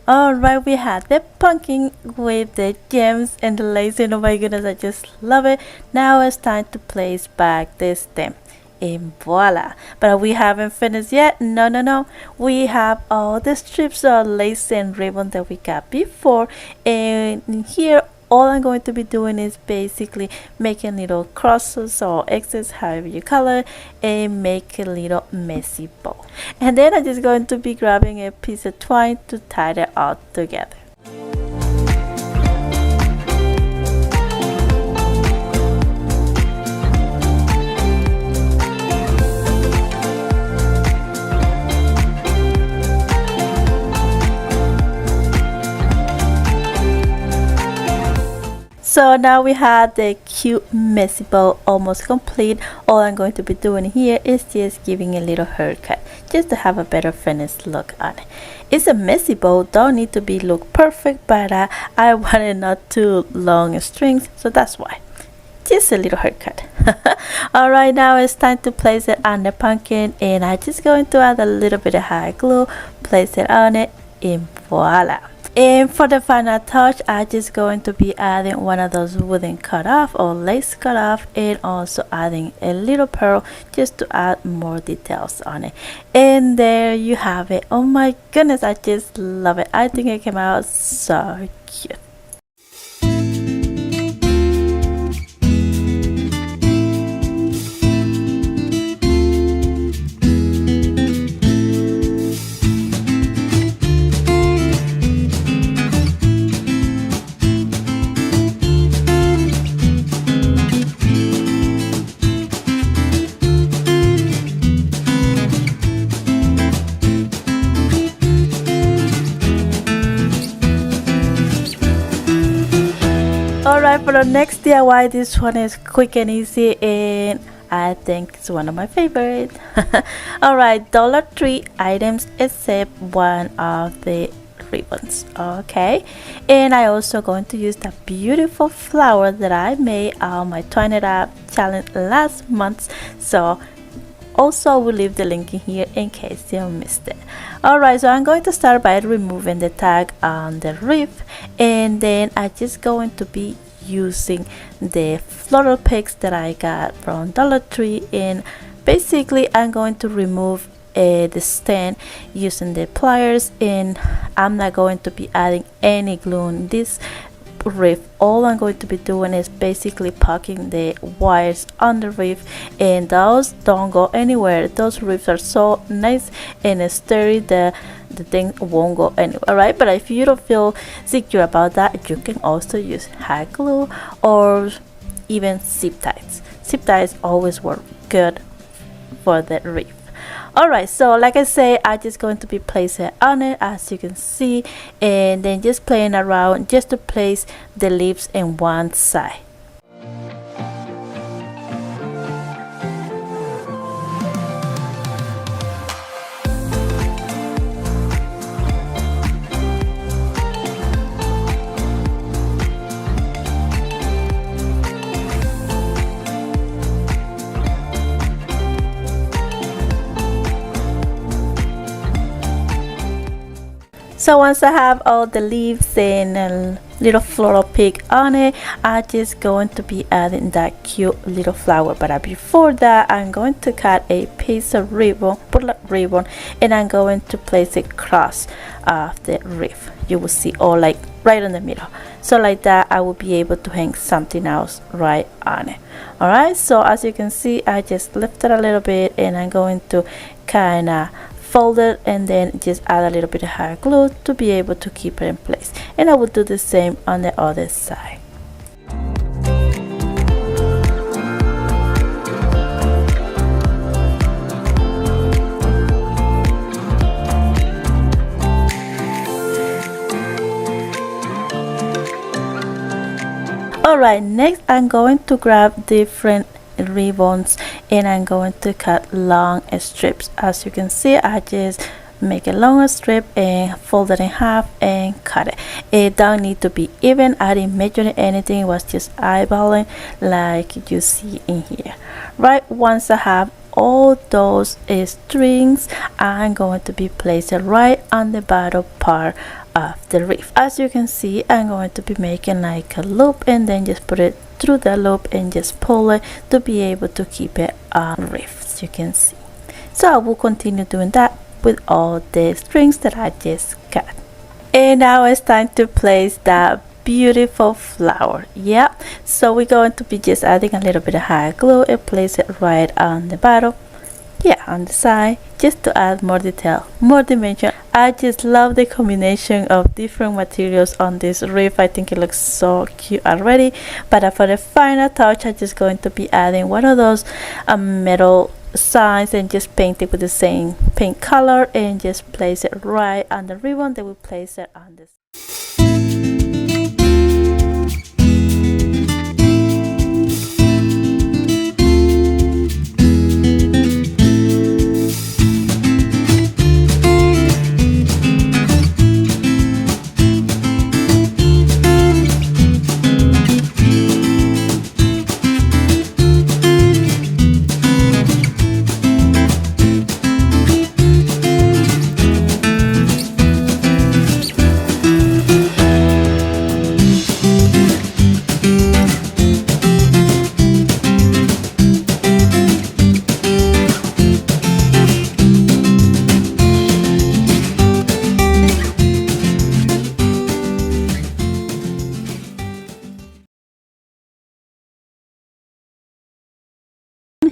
Alright, we had the pumpkin with the gems and the lace, and oh my goodness, I just love it. Now it's time to place back the stem, and voila. But we haven't finished yet. No, we have all the strips of lace and ribbon that we got before, and here all I'm going to be doing is basically making little crosses or X's, however you color, and make a little messy bow. And then I'm just going to be grabbing a piece of twine to tie it all together. So now we have the cute messy bow almost complete. All I'm going to be doing here is just giving a little haircut just to have a better finished look on it. It's a messy bow, don't need to be look perfect, but I wanted not too long strings, so that's why. Just a little haircut. Alright, now it's time to place it on the pumpkin, and I'm just going to add a little bit of hot glue, place it on it, and voila. And for the final touch, I'm just going to be adding one of those wooden cut off or lace cut off, and also adding a little pearl just to add more details on it. And there you have it. Oh my goodness, I just love it. I think it came out so cute. Alright, for the next DIY, this one is quick and easy, and I think it's one of my favorite. Alright, Dollar Tree items except one of the ribbons. Okay, and I also going to use the beautiful flower that I made on my Twine It Up challenge last month. So also we'll leave the link in here in case you missed it. Alright, so I'm going to start by removing the tag on the wreath, and then I'm just going to be using the floral picks that I got from Dollar Tree, and basically I'm going to remove the stand using the pliers, and I'm not going to be adding any glue on this wreath. All I'm going to be doing is basically poking the wires on the wreath, and those don't go anywhere. Those wreaths are so nice and sturdy, the thing won't go anywhere. Alright, but if you don't feel secure about that, you can also use hot glue or even zip ties. Zip ties always work good for the wreath. Alright, so like I say, I'm just going to be placing it on it, as you can see, and then just playing around just to place the leaves in one side. So once I have all the leaves and a little floral pick on it, I'm just going to be adding that cute little flower. But before that, I'm going to cut a piece of ribbon, and I'm going to place it across of the wreath. You will see all like right in the middle. So like that, I will be able to hang something else right on it. Alright, so as you can see, I just lifted a little bit and I'm going to kind of fold it and then just add a little bit of hot glue to be able to keep it in place. And I will do the same on the other side. Alright, next I'm going to grab different ribbons and I'm going to cut long strips. As you can see, I just make a long strip and fold it in half and cut it. It don't need to be even. I didn't measure anything, it was just eyeballing like you see in here. Right, once I have all those strings, I'm going to be placing right on the bottom part of the wreath. As you can see, I'm going to be making like a loop and then just put it through the loop and just pull it to be able to keep it on wreath, as you can see. So I will continue doing that with all the strings that I just cut. And now it's time to place that beautiful flower. Yeah, so we're going to be just adding a little bit of hot glue and place it right on the bottom, on the side, just to add more detail, more dimension. I just love the combination of different materials on this wreath. I think it looks so cute already, but for the final touch, I'm just going to be adding one of those metal signs and just paint it with the same paint color and just place it right on the ribbon. Then we place it on this.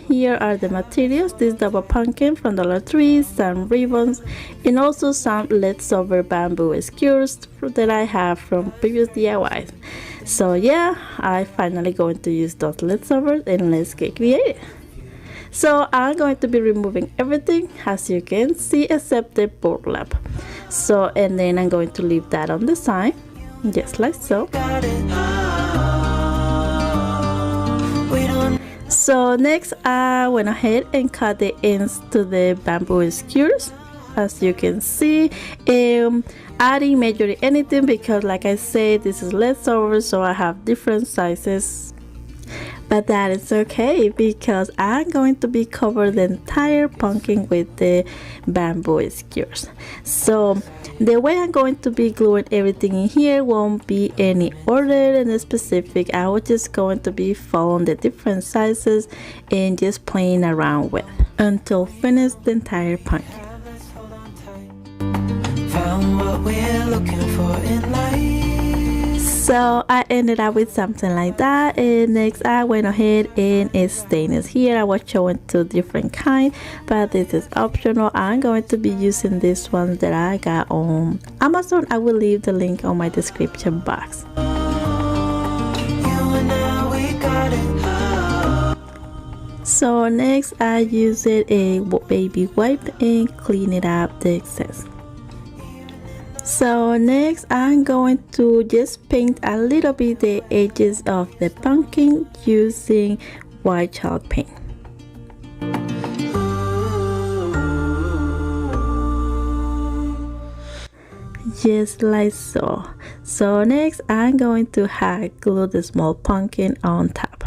Here are the materials: this double pumpkin from Dollar Tree, some ribbons, and also some leftover bamboo skewers that I have from previous DIYs. So yeah, I finally going to use those leftovers and let's get creative. So I'm going to be removing everything, as you can see, except the burlap. So, and then I'm going to leave that on the side, just like so. So next, I went ahead and cut the ends to the bamboo skewers. As you can see, I didn't measure anything because, like I said, this is leftover, so I have different sizes. But that is okay because I'm going to be cover the entire pumpkin with the bamboo skewers. So the way I'm going to be gluing everything in here won't be any order in specific. I was just going to be following the different sizes and just playing around with until finish the entire pumpkin. Found what we're looking for in life. So I ended up with something like that, and next I went ahead and stained it. Here I was showing two different kinds, but this is optional. I'm going to be using this one that I got on Amazon. I will leave the link on my description box. So next I used a baby wipe and clean it up the excess. So next I'm going to just paint a little bit the edges of the pumpkin using white chalk paint. Just like so. So next I'm going to hot glue the small pumpkin on top.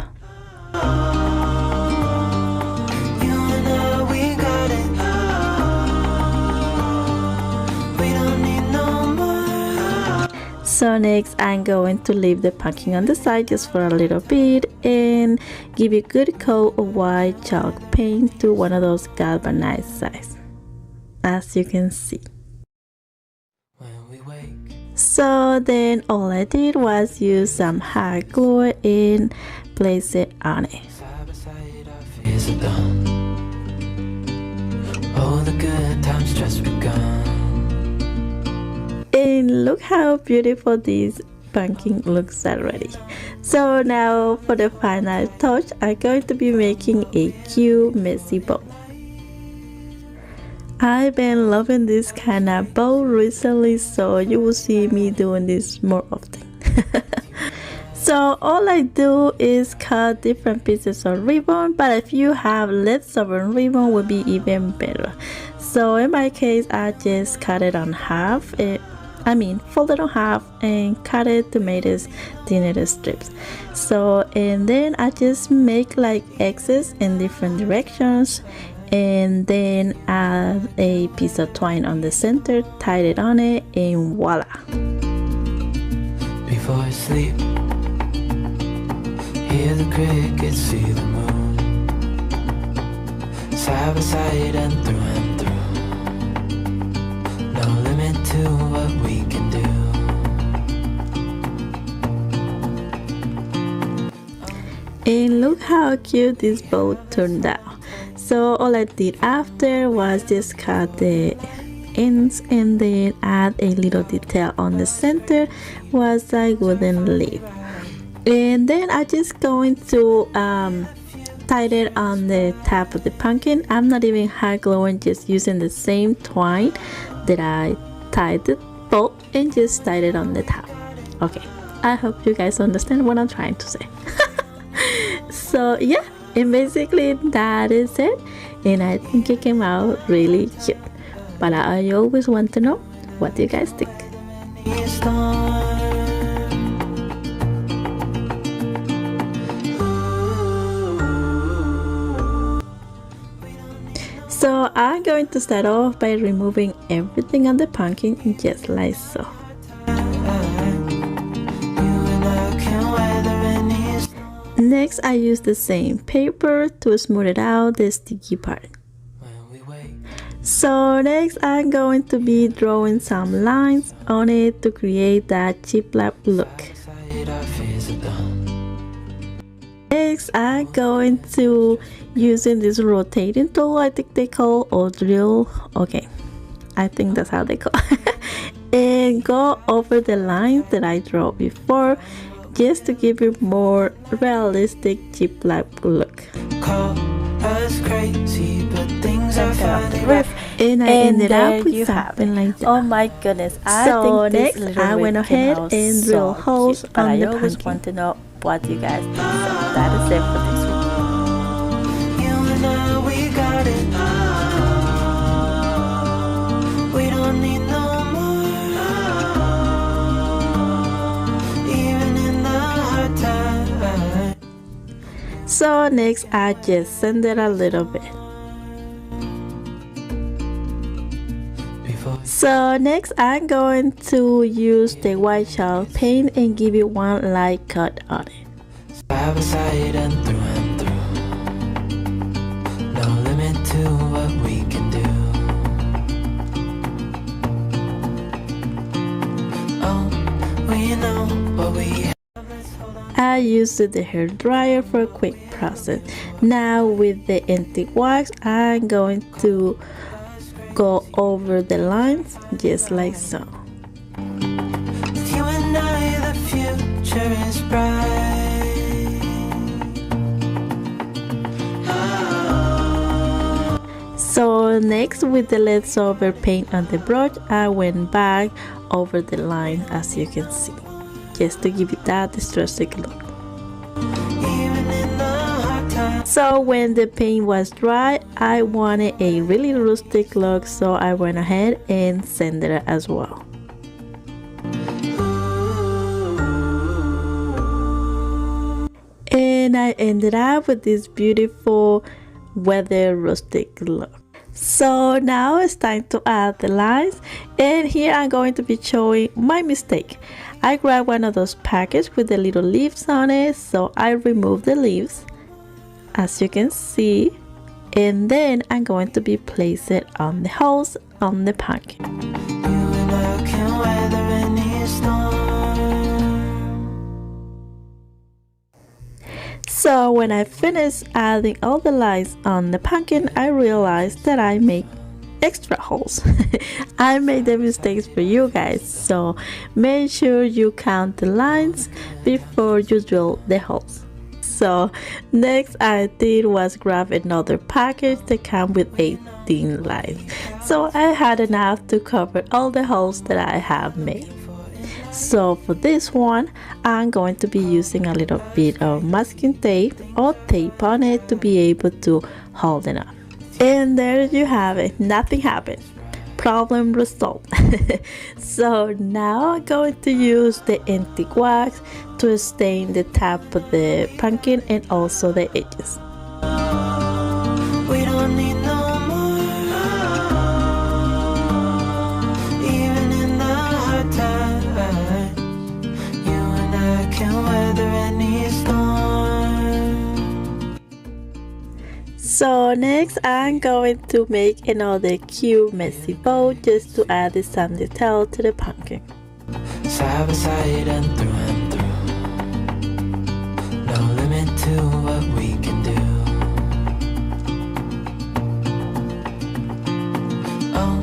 So next I'm going to leave the pumpkin on the side just for a little bit and give a good coat of white chalk paint to one of those galvanized sides, as you can see. So then all I did was use some hot glue and place it on it. Oh, the good times just begun. And look how beautiful this pumpkin looks already. So now for the final touch, I'm going to be making a cute messy bow. I've been loving this kind of bow recently, so you will see me doing this more often. So all I do is cut different pieces of ribbon, but if you have leftover ribbon would be even better. So in my case, I just cut it on half, fold it on half and cut it to make this thinner strips. So and then I just make like X's in different directions and then add a piece of twine on the center, tie it on it, and voila. Before I sleep, hear the crickets, see the moon, side by side and through. No limit to what we can do. And look how cute this bow turned out. So all I did after was just cut the ends and then add a little detail on the center was a wooden leaf. And then I just going to tie it on the top of the pumpkin. I'm not even hot gluing, just using the same twine that I tied the bow and just tied it on the top. Okay, I hope you guys understand what I'm trying to say. So yeah, and basically that is it, and I think it came out really cute. But I always want to know, what do you guys think? So I'm going to start off by removing everything on the pumpkin just like so. Next, I use the same paper to smooth out the sticky part. So next, I'm going to be drawing some lines on it to create that chip-lap look. Next, I'm going to using this rotating tool, I think they call, or drill. Okay, I think that's how they call it. And go over the lines that I drew before, just to give you more realistic chip-lap look. Crazy, but things are and I ended up with something like that. Oh my goodness! So next, I went ahead and drilled holes cute, but on the I always pumpkin. want to know what you guys think. So that is it for this week. You and I, we got it. We don't need no more, even in the hard time. So next, I just sand it a little bit. So next, I'm going to use the white chalk paint and give it one light cut on it. Side by side and through. No limit to what we can do. Oh, we know what we. I used the hair dryer for a quick process. Now with the empty wax, I'm going to go over the lines just like so. With you and I, the future is bright. So next, with the leftover paint on the brush, I went back over the line, as you can see, just to give it that distressing look. So when the paint was dry, I wanted a really rustic look, so I went ahead and sanded it as well. And I ended up with this beautiful weather rustic look. So now it's time to add the lines, and here I'm going to be showing my mistake. I grabbed one of those packets with the little leaves on it, so I removed the leaves, as you can see, and then I'm going to be placing it on the holes on the pumpkin. You and I can weather any storm. So when I finished adding all the lines on the pumpkin, I realized that I made extra holes. I made the mistakes for you guys, so make sure you count the lines before you drill the holes. So next I did was grab another package that came with 18 lines, so I had enough to cover all the holes that I have made. So for this one, I'm going to be using a little bit of masking tape or tape on it to be able to hold it up. And there you have it, nothing happened. Problem resolved. So now I'm going to use the antique wax to stain the top of the pumpkin and also the edges. We don't need no more. Even in the hard times, you and I can weather any storm. So next I'm going to make another cute messy bow just to add some detail to the pumpkin. Side by side and through. No limit to what we can do. Oh,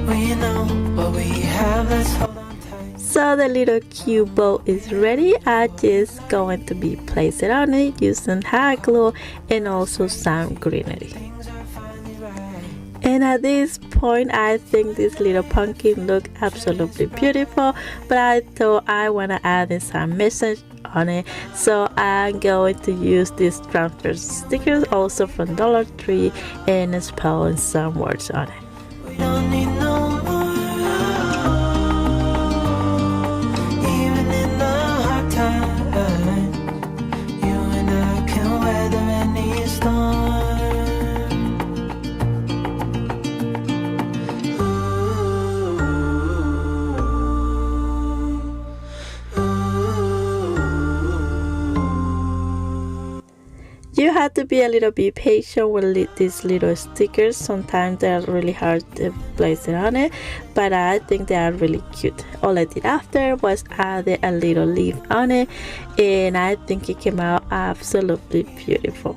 we know what we have, let's hold on tight. So the little cute bow is ready. I'm just going to be placing it on it using hot glue and also some greenery. Things are finally right. And at this point, I think this little pumpkin look absolutely beautiful, but I thought I want to add in some message on it, so I'm going to use these transfer stickers also from Dollar Tree and spelling some words on it. We don't need no more. Even in the hard times, you and I can weather any storm. You have to be a little bit patient with these little stickers. Sometimes they are really hard to place it on it, but I think they are really cute. All I did after was add a little leaf on it, and I think it came out absolutely beautiful.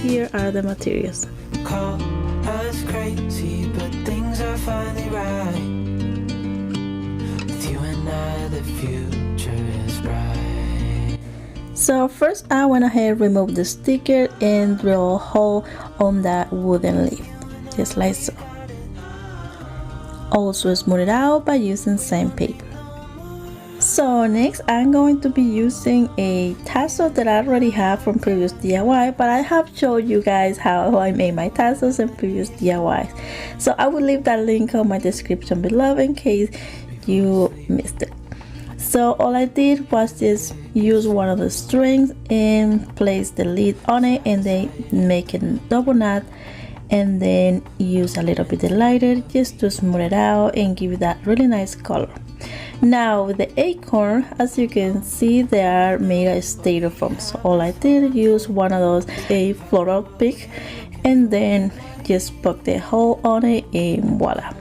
Here are the materials. Call us crazy, but things are finally right. With you and I, the future is bright. So first I went ahead and removed the sticker and drill a hole on that wooden leaf, just like so. Also smooth it out by using sandpaper. So next I'm going to be using a tassel that I already have from previous DIY, but I have showed you guys how I made my tassels in previous DIYs. So I will leave that link on my description below in case you missed it. So all I did was just use one of the strings and place the lid on it and then make a double knot, and then use a little bit of lighter just to smooth it out and give it that really nice color. Now with the acorn, as you can see, they are made of styrofoam, so all I did use one of those, a floral pick, and then just poke the hole on it and voila.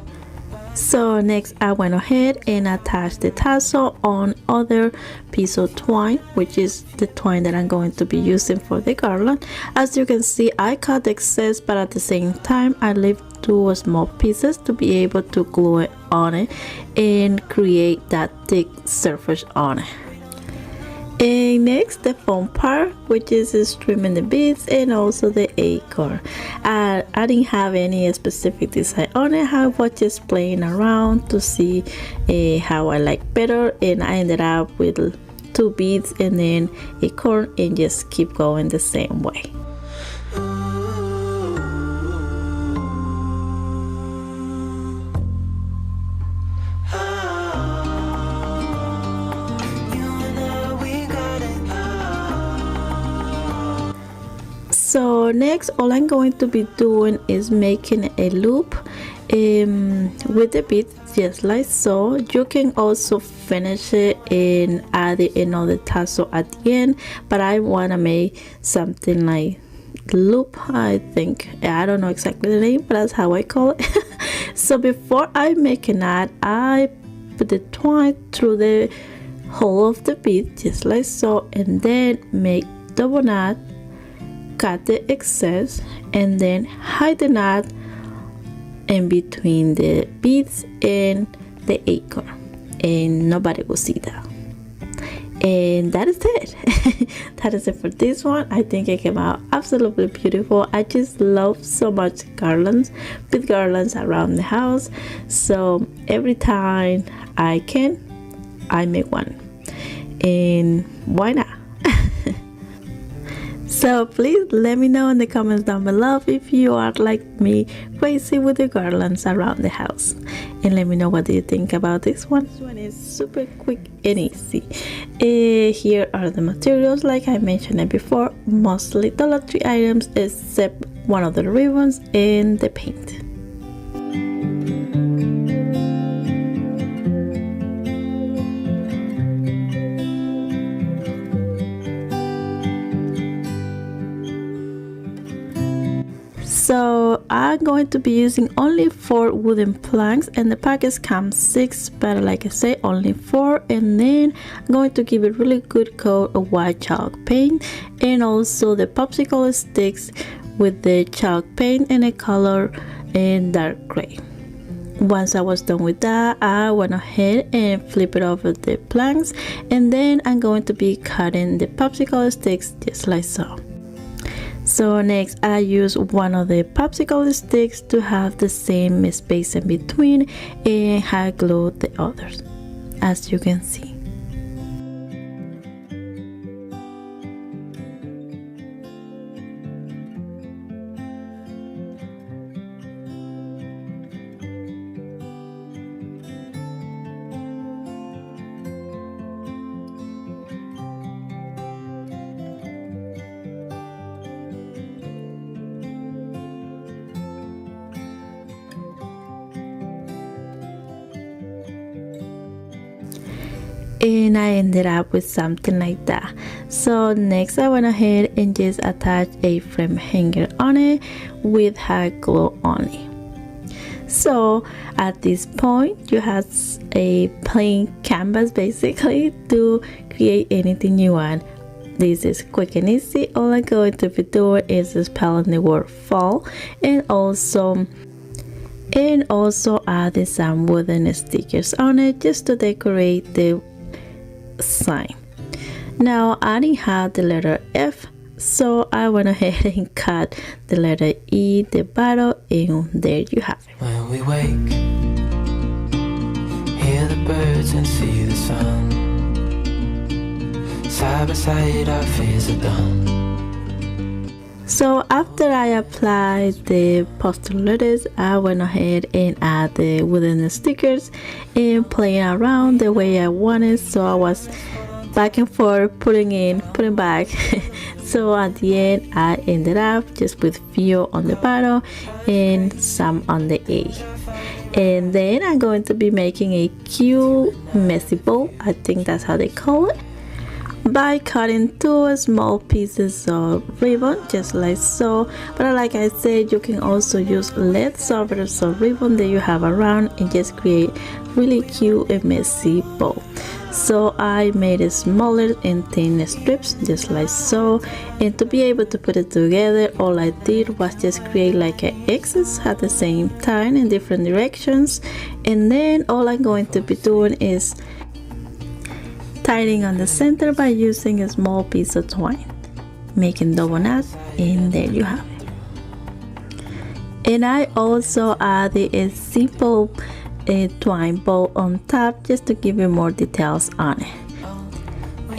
So next I went ahead and attached the tassel on other piece of twine, which is the twine that I'm going to be using for the garland. As you can see, I cut the excess, but at the same time I leave two small pieces to be able to glue it on it and create that thick surface on it. And next, the fun part, which is trimming the beads and also the acorn. I didn't have any specific design on it. I was just playing around to see how I like better, and I ended up with 2 beads and then a corn, and just keep going the same way. So next, all I'm going to be doing is making a loop with the beads, just like so. You can also finish it and add another tassel at the end, but I want to make something like loop, I think. I don't know exactly the name, but that's how I call it. So before I make a knot, I put the twine through the hole of the bead, just like so, and then make double knot, cut the excess, and then hide the knot in between the beads and the acorn, and nobody will see that. And that is it. That is it for this one. I think it came out absolutely beautiful. I just love so much garlands, with garlands around the house. So every time I can, I make one, and why not? So please let me know in the comments down below if you are like me, crazy with the garlands around the house, and let me know what do you think about this one. This one is super quick and easy. Here are the materials, like I mentioned it before, mostly Dollar Tree items except one of the ribbons and the paint. So I'm going to be using only 4 wooden planks, and the package comes 6, but like I say, only 4. And then I'm going to give it really good coat of white chalk paint, and also the popsicle sticks with the chalk paint and a color in dark gray. Once I was done with that, I went ahead and flip it over the planks, and then I'm going to be cutting the popsicle sticks just like so. So next, I use one of the popsicle sticks to have the same space in between, and I glue the others, as you can see. And I ended up with something like that. So next, I went ahead and just attached a frame hanger on it with hot glue on it. So at this point, you have a plain canvas basically to create anything you want. This is quick and easy. All I'm going to be doing is spelling the word fall, and also added some wooden stickers on it just to decorate the sign. Now I didn't have the letter F, so I went ahead and cut the letter E, the bottom, and there you have it. When we wake, hear the birds and see the sun. Side by side, our fears are done. So after I applied the poster letters, I went ahead and add the wooden stickers and playing around the way I wanted. So I was back and forth, putting in, putting back. So at the end, I ended up just with few on the bottom and some on the A. And then I'm going to be making a cute messy bow, I think that's how they call it, by cutting 2 small pieces of ribbon just like so. But like I said, you can also use leftovers of ribbon that you have around and just create really cute and messy bow. So I made it smaller and thin strips just like so, and to be able to put it together, all I did was just create like an X's at the same time in different directions. And then all I'm going to be doing is tying on the center by using a small piece of twine, making double knots, and there you have it. And I also added a simple twine bow on top just to give you more details on it.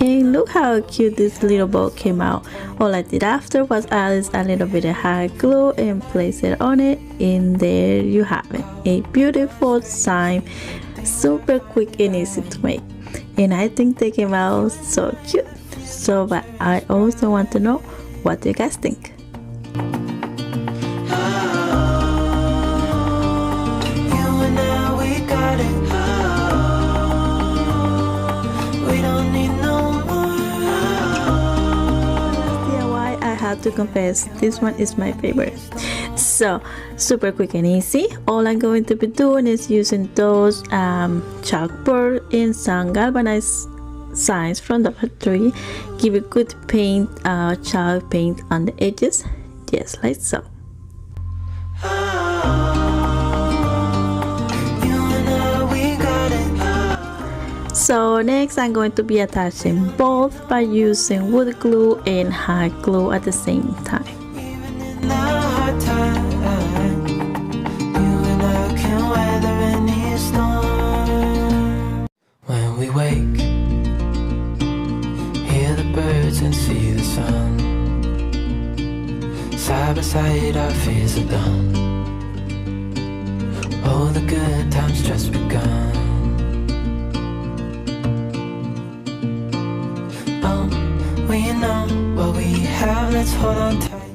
And look how cute this little bow came out. All I did after was add a little bit of hot glue and place it on it, and there you have it, a beautiful sign, super quick and easy to make. And I think they came out so cute. So but I also want to know, what do you guys think? To confess, this one is my favorite. So super quick and easy. All I'm going to be doing is using those chalkboard and some galvanized signs from Dollar Tree. Give it good paint, chalk paint on the edges, just like so. So next I'm going to be attaching both by using wood glue and hot glue at the same time. When we wake, hear the birds and see the sun. Side by side our fears are done. Oh, the good times just begun. Let's hold on tight.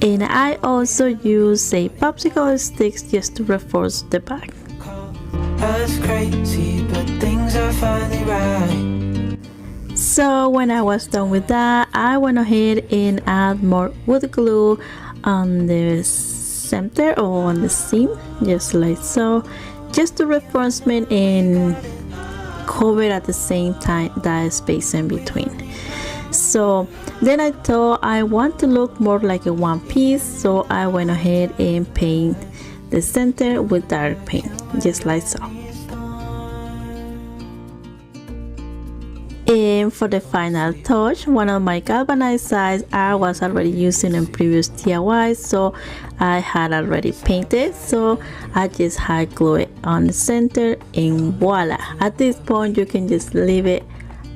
And I also use a popsicle sticks just to reinforce the back. Us crazy, but things are finally right. So when I was done with that, I went ahead and add more wood glue on the center or on the seam, just like so, just to reinforcement and cover at the same time that space in between. So then I thought I want to look more like a one piece, so I went ahead and paint the center with dark paint, just like so. And for the final touch, one of my galvanized sides I was already using in previous DIY, so I had already painted, so I just hot glue it on the center, and voila, at this point you can just leave it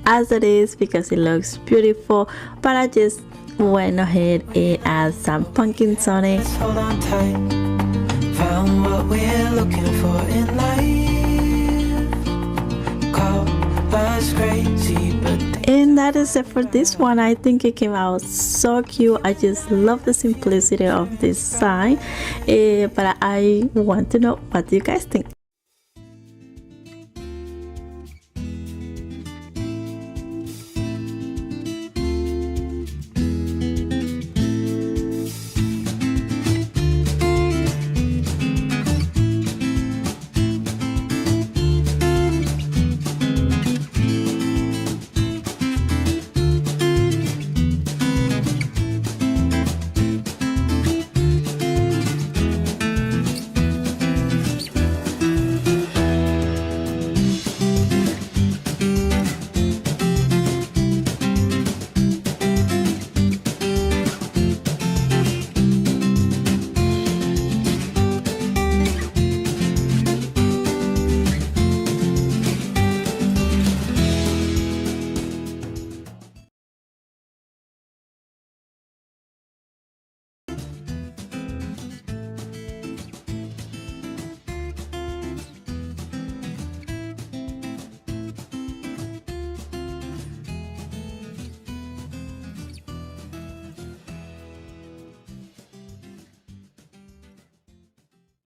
as it is because it looks beautiful. But I just went ahead and add some pumpkins on it. Let's hold on tight. Found what we're looking for in life. Call us crazy, but and that is it for this one. I think it came out so cute. I just love the simplicity of this sign. But I want to know, what do you guys think?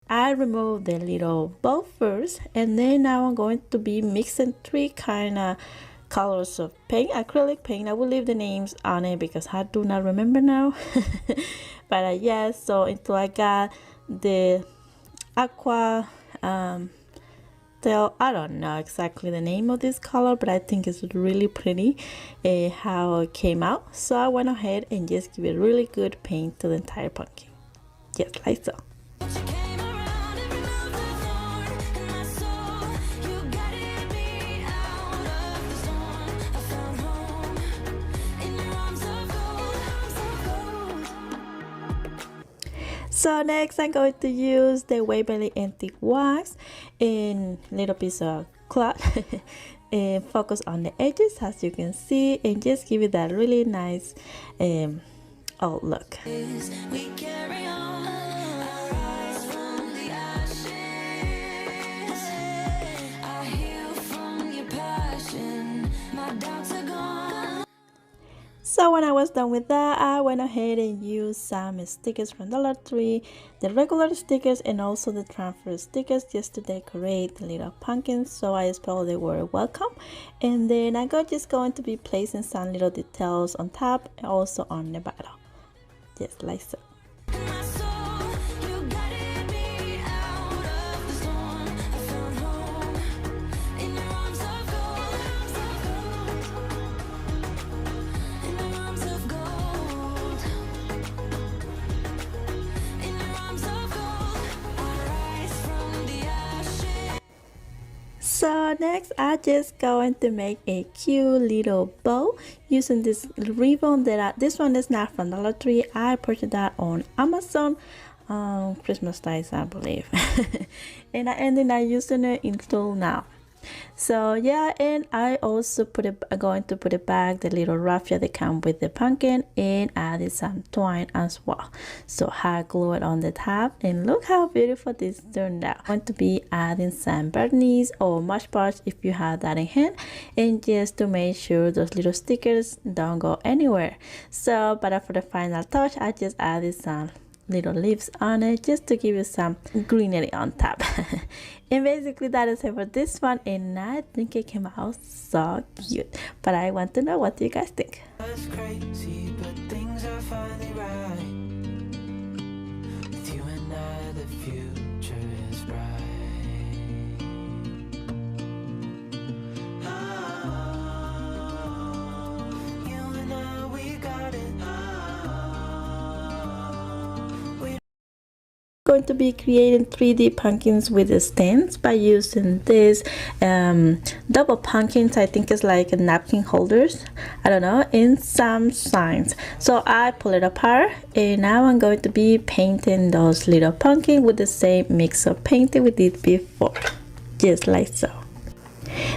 I removed the little bow first, and then now I'm going to be mixing three kind of colors of paint, acrylic paint. I will leave the names on it because I do not remember now. But yes, so until I got the aqua tail, I don't know exactly the name of this color, but I think it's really pretty how it came out. So I went ahead and just give it really good paint to the entire pumpkin, just like so. So next I'm going to use the Waverly Antique Wax in little piece of cloth and focus on the edges as you can see, and just give it that really nice look. We carry on, I rise from the ashes, I heal from your passion, my doubts are gone. So when I was done with that, I went ahead and used some stickers from Dollar Tree, the regular stickers and also the transfer stickers, just to decorate the little pumpkins. So I spelled the word welcome, and then I got just going to be placing some little details on top and also on the bottom, just like so. My soul, you guided me out of the storm. I found home in your arms of gold, in your arms of gold, in your arms of gold. I rise from the ashes. So next I just going to make a cute little bow using this ribbon that this one is not from Dollar Tree. I purchased that on Amazon Christmas times, I believe. And I ended up using it until now. So yeah, and I also going to put it back the little raffia that come with the pumpkin, and added some twine as well. So hot glue it on the top, and look how beautiful this turned out. I'm going to be adding some burnies or Mod Podge if you have that in hand, and just to make sure those little stickers don't go anywhere. So but for the final touch, I just added some little leaves on it just to give you some greenery on top. And basically that is it for this one, and I think it came out so cute, but I want to know what do you guys think. That's crazy, but things are finally right. With you and I, the future is bright. You and I, we got it. Going to be creating 3D pumpkins with the stands by using this double pumpkins. I think it's like a napkin holders, I don't know, and some signs. So I pull it apart, and now I'm going to be painting those little pumpkins with the same mix of painting we did before, just like so.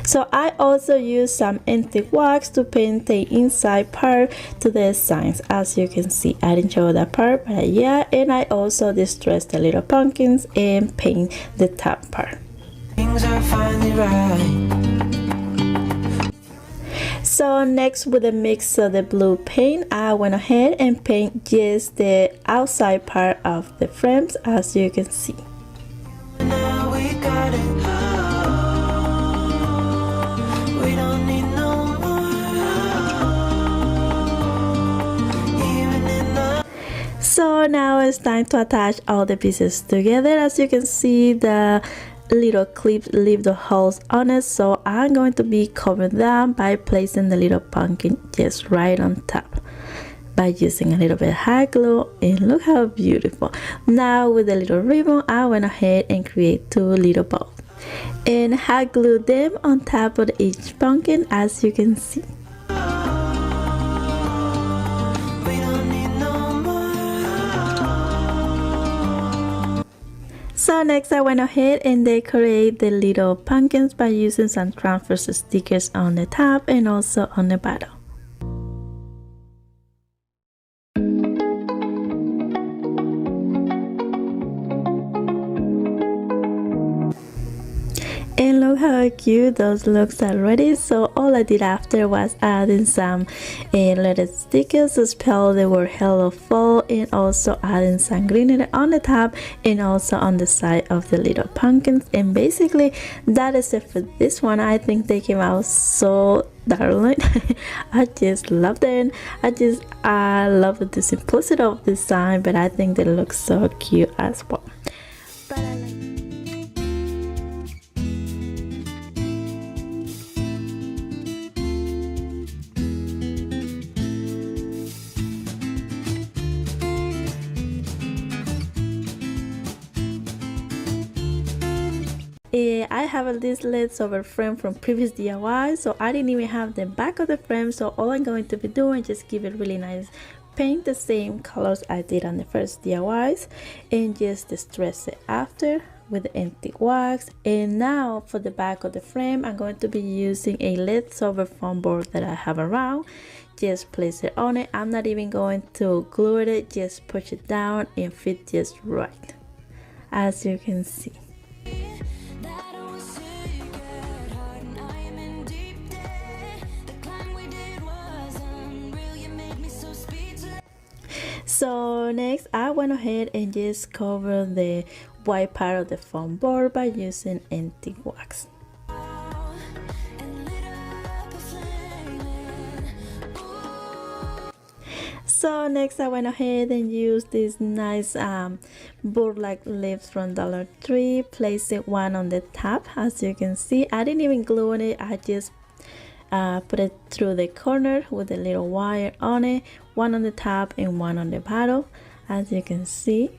So I also use some empty wax to paint the inside part to the signs. As you can see, I didn't show that part, but yeah, and I also distress the little pumpkins and paint the top part. Things are finally right. So next, with a mix of the blue paint, I went ahead and paint just the outside part of the frames, as you can see. Now we got it. We don't need no more. Even in the So now it's time to attach all the pieces together. As you can see, the little clips leave the holes on it, so I'm going to be covering them by placing the little pumpkin just right on top by using a little bit of hot glue, and look how beautiful. Now with the little ribbon, I went ahead and create two little bows and hot glue them on top of each pumpkin, as you can see. we don't need no more. So next I went ahead and decorate the little pumpkins by using some transfer stickers on the top and also on the bottom. And look how cute those looks already. So all I did after was adding some little stickers to spell the word hello fall, and also adding some greenery on the top and also on the side of the little pumpkins. And basically that is it for this one. I think they came out so darling. I just love them. I love the simplicity of the design, but I think they look so cute as well. But I like I have this leftover frame from previous DIY, so I didn't even have the back of the frame. So all I'm going to be doing is just give it really nice paint, the same colors I did on the first DIYs, and just distress it after with empty wax. And now for the back of the frame, I'm going to be using a leftover foam board that I have around. Just place it on it. I'm not even going to glue it, just push it down and fit just right, as you can see. So next I went ahead and just covered the white part of the foam board by using empty wax. So next I went ahead and used this nice board-like leaves from Dollar Tree. Place it one on the top, as you can see. I didn't even glue on it, I just put it through the corner with a little wire on it, one on the top and one on the bottom, as you can see.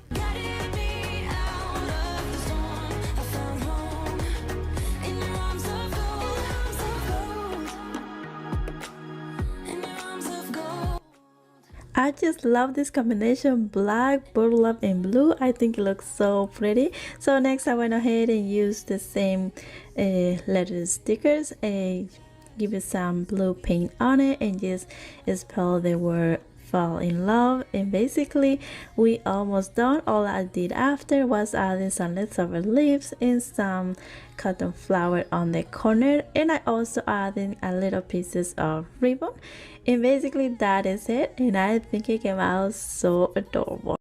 I just love this combination, black, burlap and blue. I think it looks so pretty. So next I went ahead and used the same letter stickers, give it some blue paint on it and just spell the word fall in love. And basically we almost done. All I did after was adding some leftover leaves and some cotton flower on the corner, and I also added a little pieces of ribbon, and basically that is it. And I think it came out so adorable.